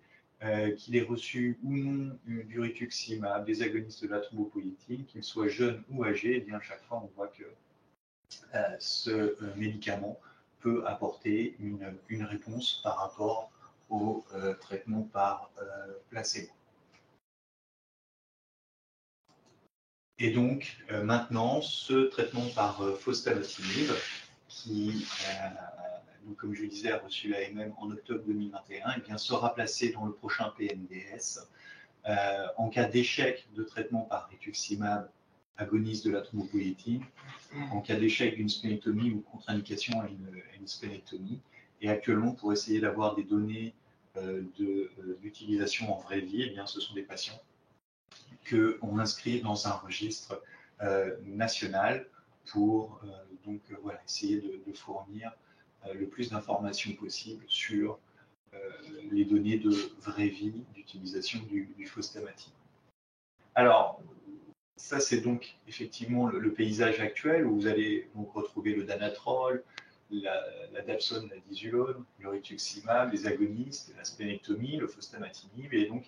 qu'il ait reçu ou non du rituximab, des agonistes de la thrombopoïétine, qu'il soit jeune ou âgé, et bien à chaque fois on voit que ce médicament peut apporter une réponse par rapport au traitement par placebo. Et donc maintenant, ce traitement par fostamatinib, qui, donc, comme je le disais, a reçu l'AMM en octobre 2021, et bien, sera placé dans le prochain PNDS. En cas d'échec de traitement par rituximab, agoniste de la thrombopoïétine, en cas d'échec d'une splénectomie ou contre-indication à une splénectomie. Et actuellement, pour essayer d'avoir des données d'utilisation en vraie vie, eh bien, ce sont des patients qu'on inscrit dans un registre national pour voilà, essayer de fournir le plus d'informations possible sur les données de vraie vie d'utilisation du fostamatinib. Alors, ça, c'est donc effectivement le paysage actuel où vous allez donc retrouver le danatrol, la dapsone, la dizulone, le rituximab, les agonistes, la splénectomie, le fostamatinib. Et donc,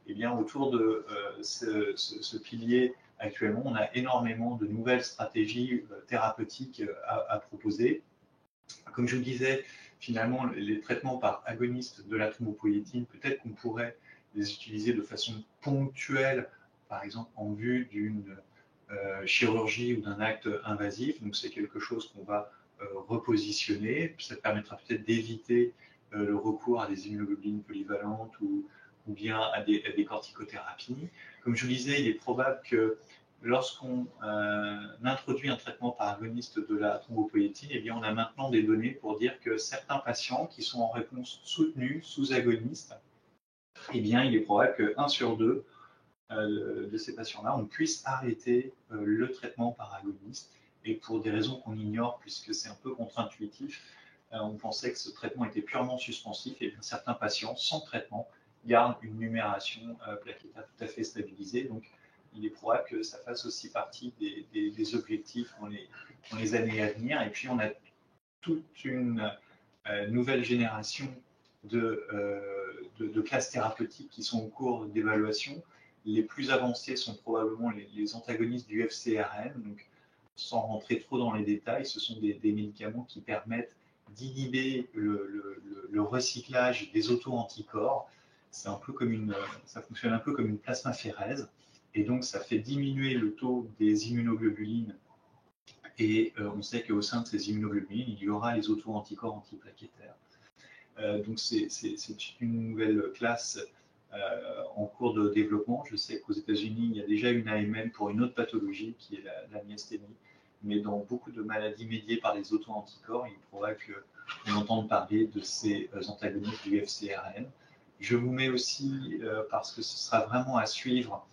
eh bien, autour de ce pilier, actuellement, on a énormément de nouvelles stratégies thérapeutiques à proposer. Comme je vous disais, finalement, les traitements par agonistes de la thrombopoïétine, peut-être qu'on pourrait les utiliser de façon ponctuelle, par exemple en vue d'une chirurgie ou d'un acte invasif. Donc c'est quelque chose qu'on va repositionner. Ça permettra peut-être d'éviter le recours à des immunoglobulines polyvalentes ou bien à des corticothérapies. Comme je vous disais, il est probable que lorsqu'on introduit un traitement par agoniste de la thrombopoïétine, eh bien, on a maintenant des données pour dire que certains patients qui sont en réponse soutenue, sous agoniste, eh bien, il est probable que 1 sur 2 de ces patients-là, on puisse arrêter le traitement par agoniste. Et pour des raisons qu'on ignore, puisque c'est un peu contre-intuitif, on pensait que ce traitement était purement suspensif, et bien certains patients, sans traitement, gardent une numération plaquettaire tout à fait stabilisée. Donc, il est probable que ça fasse aussi partie des objectifs dans les années à venir. Et puis, on a toute une nouvelle génération de classes thérapeutiques qui sont en cours d'évaluation. Les plus avancés sont probablement les antagonistes du FcRn. Donc, sans rentrer trop dans les détails, ce sont des médicaments qui permettent d'inhiber le recyclage des auto-anticorps. C'est un peu comme ça fonctionne un peu comme une plasmaphérèse. Et donc, ça fait diminuer le taux des immunoglobulines. Et on sait qu'au sein de ces immunoglobulines, il y aura les auto-anticorps antiplaquettaires. Donc, c'est une nouvelle classe en cours de développement. Je sais qu'aux États-Unis, il y a déjà une AMM pour une autre pathologie qui est la myasthénie. Mais dans beaucoup de maladies médiées par les auto-anticorps, il est probable qu'on entende parler de ces antagonistes du FcRn. Je vous mets aussi, parce que ce sera vraiment à suivre,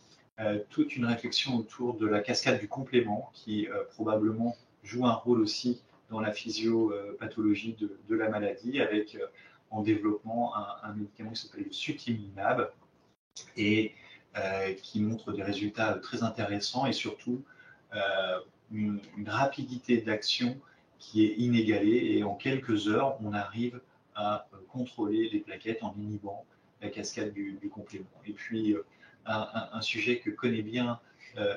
toute une réflexion autour de la cascade du complément qui probablement joue un rôle aussi dans la physiopathologie de la maladie, avec en développement un médicament qui s'appelle le sutimlimab et qui montre des résultats très intéressants et surtout une rapidité d'action qui est inégalée, et en quelques heures, on arrive à contrôler les plaquettes en inhibant la cascade du complément. Et puis, un sujet que connaît bien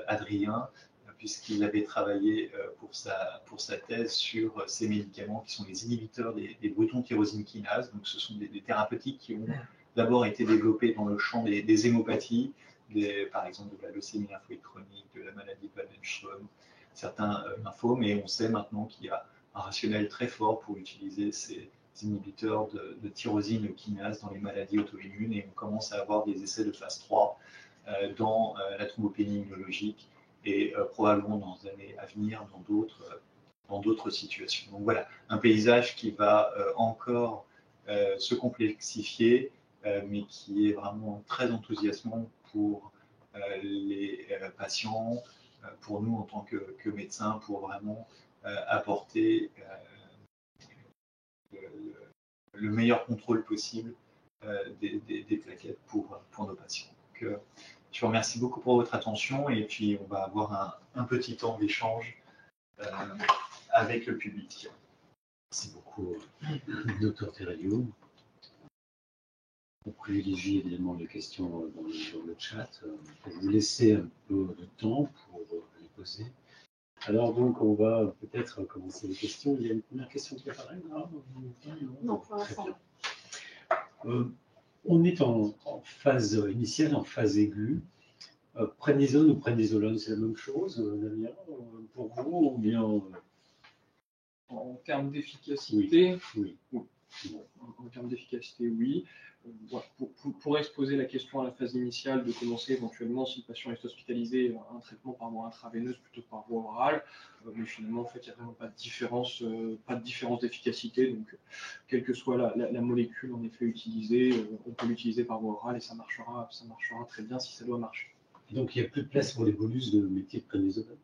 Adrien, puisqu'il avait travaillé pour sa thèse sur ces médicaments qui sont les inhibiteurs des boutons tyrosine kinase. Donc, ce sont des thérapeutiques qui ont d'abord été développées dans le champ des hémopathies, par exemple de la leucémie lymphoïde chronique, de la maladie de Waldenström, certains lymphomes, et on sait maintenant qu'il y a un rationnel très fort pour utiliser ces inhibiteurs de tyrosine kinase dans les maladies auto-immunes, et on commence à avoir des essais de phase 3 dans la thrombopénie immunologique et probablement dans les années à venir dans d'autres situations. Donc voilà, un paysage qui va encore se complexifier, mais qui est vraiment très enthousiasmant pour les patients, pour nous en tant que médecins, pour vraiment apporter le meilleur contrôle possible des plaquettes pour nos patients. Donc, je vous remercie beaucoup pour votre attention, et puis on va avoir un petit temps d'échange avec le public. Merci beaucoup, Dr Terrelio. On privilégie évidemment les questions dans le chat. Je vais vous laisser un peu de temps pour les poser. Alors donc, on va peut-être commencer les questions. Il y a une première question qui apparaît là? Non, pour l'instant. On est en phase initiale, en phase aiguë. Prednisone ou prednisolone, c'est la même chose, Damien, pour vous, ou bien En termes d'efficacité, oui. En termes d'efficacité, oui. Pour exposer la question à la phase initiale, de commencer éventuellement, si le patient est hospitalisé, un traitement par voie intraveineuse plutôt que par voie orale. Mais finalement, en fait, il n'y a vraiment pas de différence d'efficacité. Donc, quelle que soit la molécule en effet utilisée, on peut l'utiliser par voie orale et ça marchera très bien si ça doit marcher. Donc, il n'y a plus de place pour les bonus de métier de prednisone?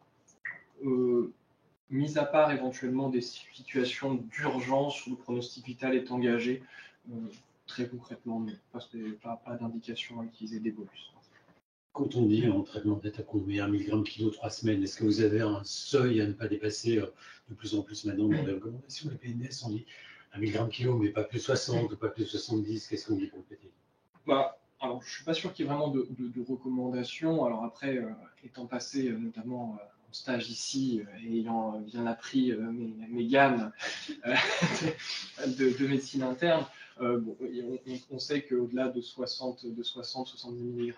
Mis à part éventuellement des situations d'urgence où le pronostic vital est engagé, très concrètement, mais pas d'indication à utiliser des bonus. Quand on dit en traitement d'état combien 1 mg kilo 3 semaines, est-ce que vous avez un seuil à ne pas dépasser de plus en plus maintenant dans les recommandations des PNS? On dit 1 mg kilo, mais pas plus 60 ou pas plus 70. Qu'est-ce qu'on dit pour le PT? Alors, je ne suis pas sûr qu'il y ait vraiment de recommandations. Alors après, étant passé notamment en stage ici et ayant bien appris mes gammes de médecine interne, on sait qu'au-delà de 60-70 mg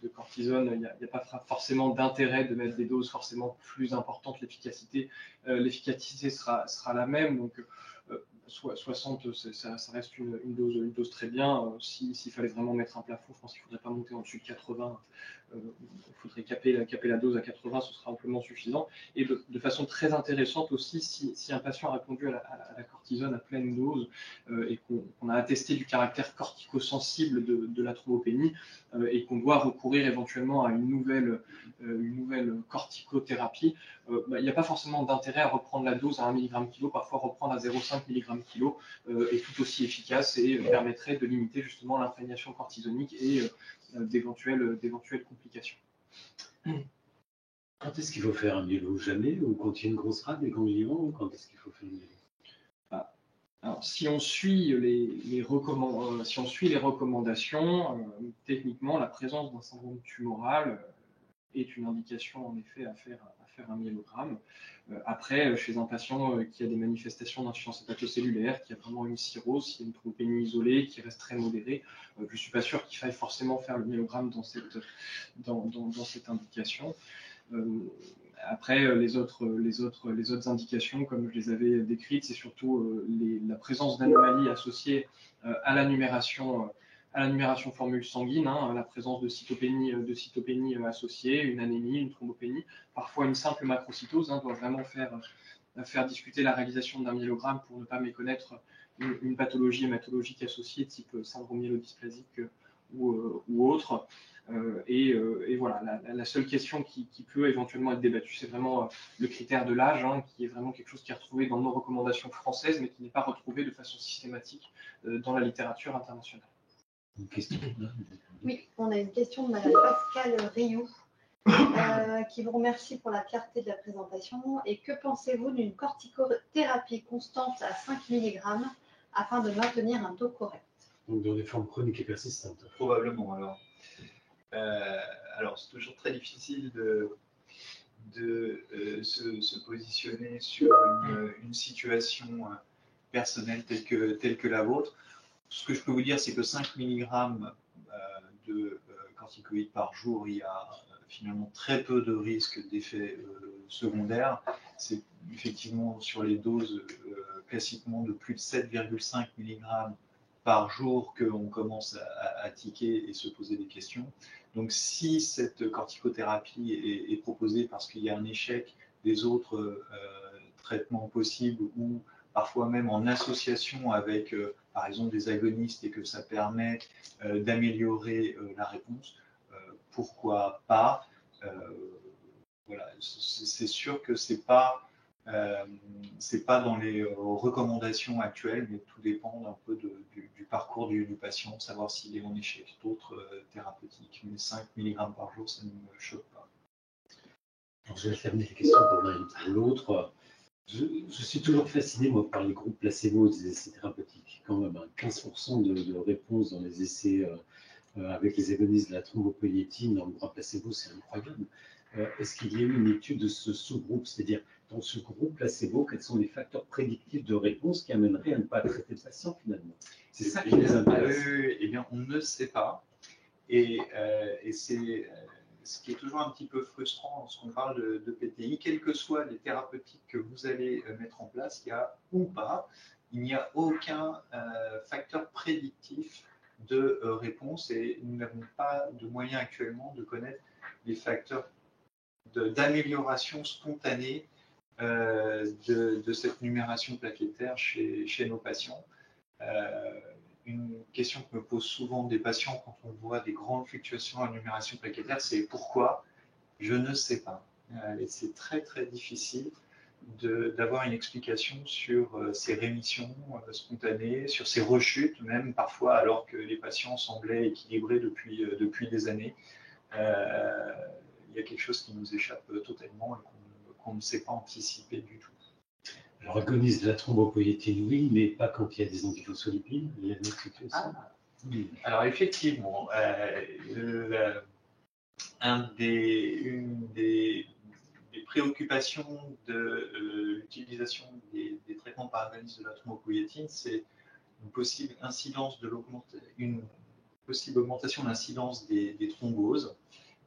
de cortisone, il n'y a pas forcément d'intérêt de mettre des doses forcément plus importantes. L'efficacité sera la même. Donc, 60, ça reste une dose très bien. S'il fallait vraiment mettre un plafond, je pense qu'il ne faudrait pas monter en dessus de 80. Il faudrait caper la dose à 80, ce sera amplement suffisant. Et de façon très intéressante aussi, si un patient a répondu à la cortisone à pleine dose et qu'on a attesté du caractère corticosensible de la thrombopénie et qu'on doit recourir éventuellement à une nouvelle corticothérapie, il n'y a pas forcément d'intérêt à reprendre la dose à 1 mg/kg, parfois reprendre à 0,5 mg/kg est tout aussi efficace et permettrait de limiter justement l'imprégnation cortisonique et d'éventuelles complications. Quand est-ce qu'il faut faire un myélo? Jamais? Ou quand il y a une grosse rate des ganglions? Ou quand est-ce qu'il faut faire un myélo? Alors, si on suit les recommandations, techniquement, la présence d'un syndrome tumoral est une indication en effet à faire un myélogramme. Après, chez un patient qui a des manifestations d'insuffisance hépatocellulaire, qui a vraiment une cirrhose, qui a une thrombopénie isolée, qui reste très modérée, je ne suis pas sûr qu'il faille forcément faire le myélogramme dans cette indication. Après, les autres indications, comme je les avais décrites, c'est surtout la présence d'anomalies associées à la numération formule sanguine, la présence de cytopénie associée, une anémie, une thrombopénie, parfois une simple macrocytose, doit vraiment faire discuter la réalisation d'un myélogramme pour ne pas méconnaître une pathologie hématologique associée, type syndrome myélodysplasique ou autre. Et voilà, la seule question qui peut éventuellement être débattue, c'est vraiment le critère de l'âge, qui est vraiment quelque chose qui est retrouvé dans nos recommandations françaises, mais qui n'est pas retrouvé de façon systématique dans la littérature internationale. Une question? Oui, on a une question de Madame Pascale Rioux, qui vous remercie pour la clarté de la présentation. Et que pensez-vous d'une corticothérapie constante à 5 mg afin de maintenir un taux correct? Donc dans des formes chroniques et persistantes. Probablement, alors. Alors, c'est toujours très difficile de se positionner sur une situation personnelle telle que la vôtre. Ce que je peux vous dire, c'est que 5 mg de corticoïdes par jour, il y a finalement très peu de risques d'effets secondaires. C'est effectivement sur les doses classiquement de plus de 7,5 mg par jour qu'on commence à tiquer et se poser des questions. Donc si cette corticothérapie est proposée parce qu'il y a un échec des autres traitements possibles ou parfois même en association avec par exemple des agonistes et que ça permet d'améliorer la réponse, pourquoi pas. Voilà, c'est sûr que c'est pas dans les recommandations actuelles, mais tout dépend un peu du parcours du patient, savoir s'il est en échec d'autres thérapeutiques. Mais 5 mg par jour, ça ne me choque pas. Alors, je vais terminer les questions pour l'un et pour l'autre. Je suis toujours fasciné, moi, par les groupes placebo des essais thérapeutiques. Quand même, 15% de réponses dans les essais avec les agonistes de la thrombopoïétine dans le groupe placebo, c'est incroyable. Est-ce qu'il y a eu une étude de ce sous-groupe, c'est-à-dire dans ce groupe placebo, quels sont les facteurs prédictifs de réponse qui amèneraient à ne pas traiter le patient finalement? C'est ça qui les intéresse. Eh bien, on ne sait pas. Et c'est ce qui est toujours un petit peu frustrant lorsqu'on parle de PTI, quelles que soient les thérapeutiques que vous allez mettre en place, il y a ou pas, il n'y a aucun facteur prédictif de réponse et nous n'avons pas de moyens actuellement de connaître les facteurs d'amélioration spontanée de cette numération plaquettaire chez nos patients. Une question que me posent souvent des patients quand on voit des grandes fluctuations en numération plaquettaire, c'est pourquoi? Je ne sais pas. Et c'est très très difficile d'avoir une explication sur ces rémissions spontanées, sur ces rechutes, même parfois alors que les patients semblaient équilibrés depuis des années. Il y a quelque chose qui nous échappe totalement et qu'on ne sait pas anticiper du tout. Alors, agoniste de la thrombopoïétine, oui, mais pas quand il y a des antiphospholipides. Il y a une autre situation. Oui. Alors, effectivement, une des préoccupations de l'utilisation des traitements par agonistes de la thrombopoïétine, c'est une possible augmentation de l'incidence des thromboses.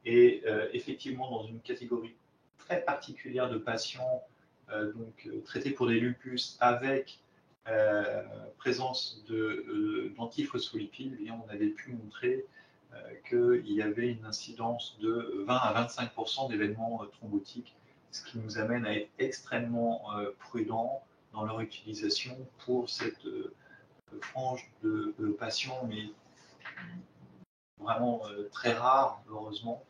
Et effectivement, dans une catégorie très particulière de patients traités pour des lupus avec présence d'antiphospholipides, on avait pu montrer qu'il y avait une incidence de 20 à 25% d'événements thrombotiques, ce qui nous amène à être extrêmement prudents dans leur utilisation pour cette frange de patients, mais vraiment très rare, heureusement.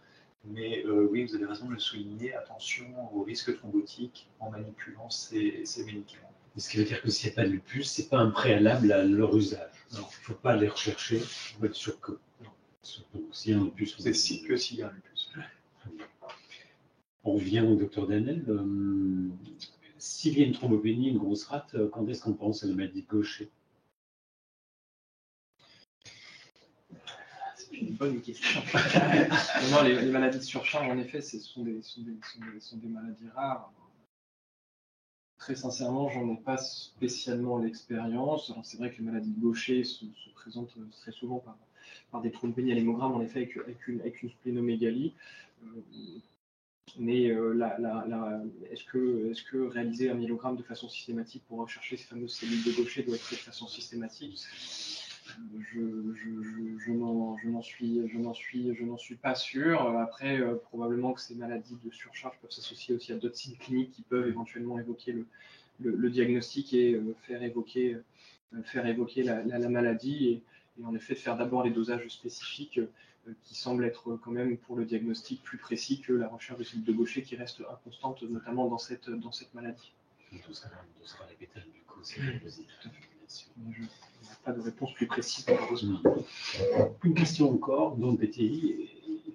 Mais oui, vous avez raison de le souligner, attention au risque thrombotique en manipulant ces médicaments. Ce qui veut dire que s'il n'y a pas de lupus, ce n'est pas un préalable à leur usage. Alors, il ne faut pas aller rechercher, il faut être sûr que. Surtout s'il y a un lupus. C'est si que s'il y a un lupus. On revient au docteur Danel. S'il y a une thrombopénie, une grosse rate, quand est-ce qu'on pense à la maladie de Gaucher? C'est une bonne question. Non, les maladies de surcharge, en effet, ce sont des maladies rares. Très sincèrement, j'en ai pas spécialement l'expérience. Alors c'est vrai que les maladies de Gaucher se présentent très souvent par des thrombopénies à l'hémogramme, en effet, avec une splénomégalie. Mais est-ce que réaliser un myélogramme de façon systématique pour rechercher ces fameuses cellules de Gaucher doit être fait de façon systématique? Je n'en suis pas sûr. Après, probablement que ces maladies de surcharge peuvent s'associer aussi à d'autres signes cliniques qui peuvent éventuellement évoquer le diagnostic et faire évoquer la maladie. Et en effet, de faire d'abord les dosages spécifiques qui semblent être quand même pour le diagnostic plus précis que la recherche de cellules de Gaucher qui reste inconstante, notamment dans cette maladie. Tout sera répétable, du coup, c'est positif. Je n'ai pas de réponse plus précise, malheureusement. Une question encore, dans le PTI,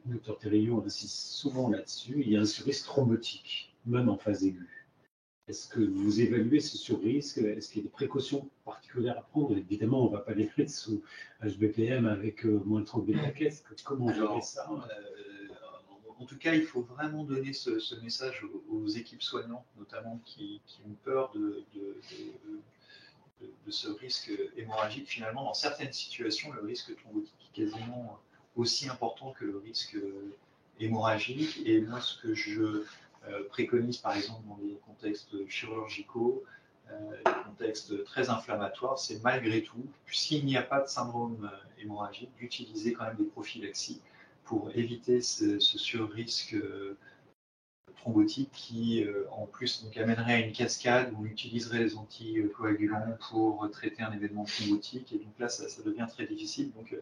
le docteur Thériault insiste souvent là-dessus, il y a un surrisque thrombotique, même en phase aiguë. Est-ce que vous évaluez ce surrisque? Est-ce qu'il y a des précautions particulières à prendre? Évidemment, on ne va pas les faire sous HBPM avec moins de 30 plaquettes. Comment gérer ça? En tout cas, il faut vraiment donner ce message aux équipes soignantes, notamment qui ont peur de ce risque hémorragique. Finalement, dans certaines situations, le risque thrombotique est quasiment aussi important que le risque hémorragique. Et moi, ce que je préconise, par exemple, dans des contextes chirurgicaux, des contextes très inflammatoires, c'est malgré tout, s'il n'y a pas de syndrome hémorragique, d'utiliser quand même des prophylaxies pour éviter ce surrisque thrombotique qui, en plus, donc, amènerait à une cascade où on utiliserait les anticoagulants pour traiter un événement thrombotique. Et donc là, ça devient très difficile. Donc,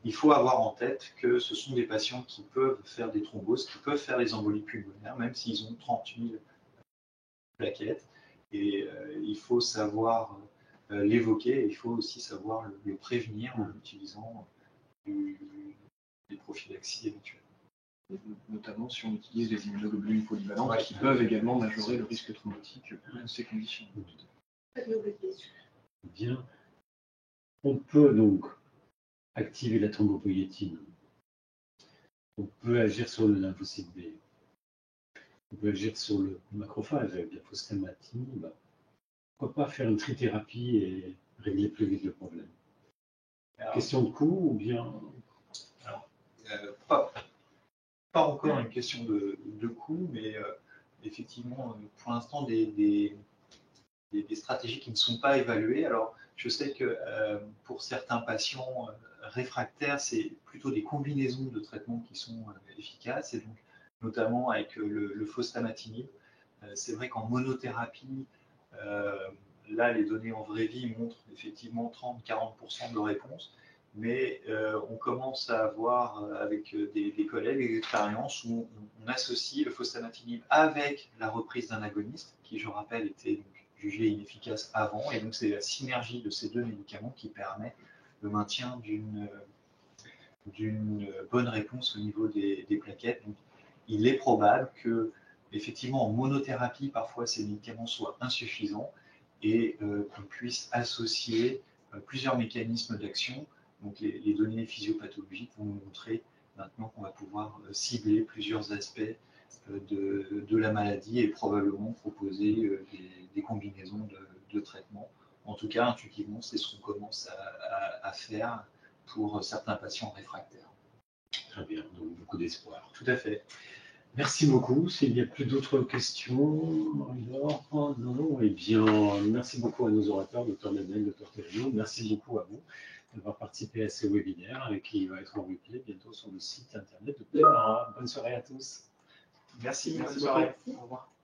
il faut avoir en tête que ce sont des patients qui peuvent faire des thromboses, qui peuvent faire des embolies pulmonaires, même s'ils ont 30 000 plaquettes. Et il faut savoir l'évoquer, et il faut aussi savoir le prévenir en utilisant des prophylaxies éventuelles. Notamment si on utilise les immunoglobulines polyvalentes qui peuvent également majorer le risque thrombotique dans ces conditions. Bien. On peut donc activer la thrombopoïétine. On peut agir sur le lymphocyte B. On peut agir sur le macrophage avec la fostamatinib. Pourquoi pas faire une trithérapie et régler plus vite le problème? Question de coût ou bien? Alors, pas encore une question de coût, mais effectivement, pour l'instant, des stratégies qui ne sont pas évaluées. Alors, je sais que pour certains patients réfractaires, c'est plutôt des combinaisons de traitements qui sont efficaces, et donc notamment avec le fostamatinib. C'est vrai qu'en monothérapie, là, les données en vraie vie montrent effectivement 30-40% de réponse. Mais on commence à avoir avec des collègues des expériences où on associe le fostamatinib avec la reprise d'un agoniste, qui, je rappelle, était donc jugé inefficace avant. Et donc, c'est la synergie de ces deux médicaments qui permet le maintien d'une bonne réponse au niveau des plaquettes. Donc, il est probable que, effectivement, en monothérapie, parfois, ces médicaments soient insuffisants et qu'on puisse associer plusieurs mécanismes d'action. Donc les données physiopathologiques vont nous montrer maintenant qu'on va pouvoir cibler plusieurs aspects de la maladie et probablement proposer des combinaisons de traitements. En tout cas, intuitivement, c'est ce qu'on commence à faire pour certains patients réfractaires. Très bien, donc beaucoup d'espoir. Tout à fait. Merci beaucoup. S'il n'y a plus d'autres questions, alors, non, eh bien, merci beaucoup à nos orateurs, Dr Daniel, Dr Thérénaud. Merci beaucoup à vous d'avoir participé à ce webinaire qui va être en replay bientôt sur le site internet de Plémara. Bonne soirée à tous. Merci, bonne Merci soirée. beaucoup. Au revoir.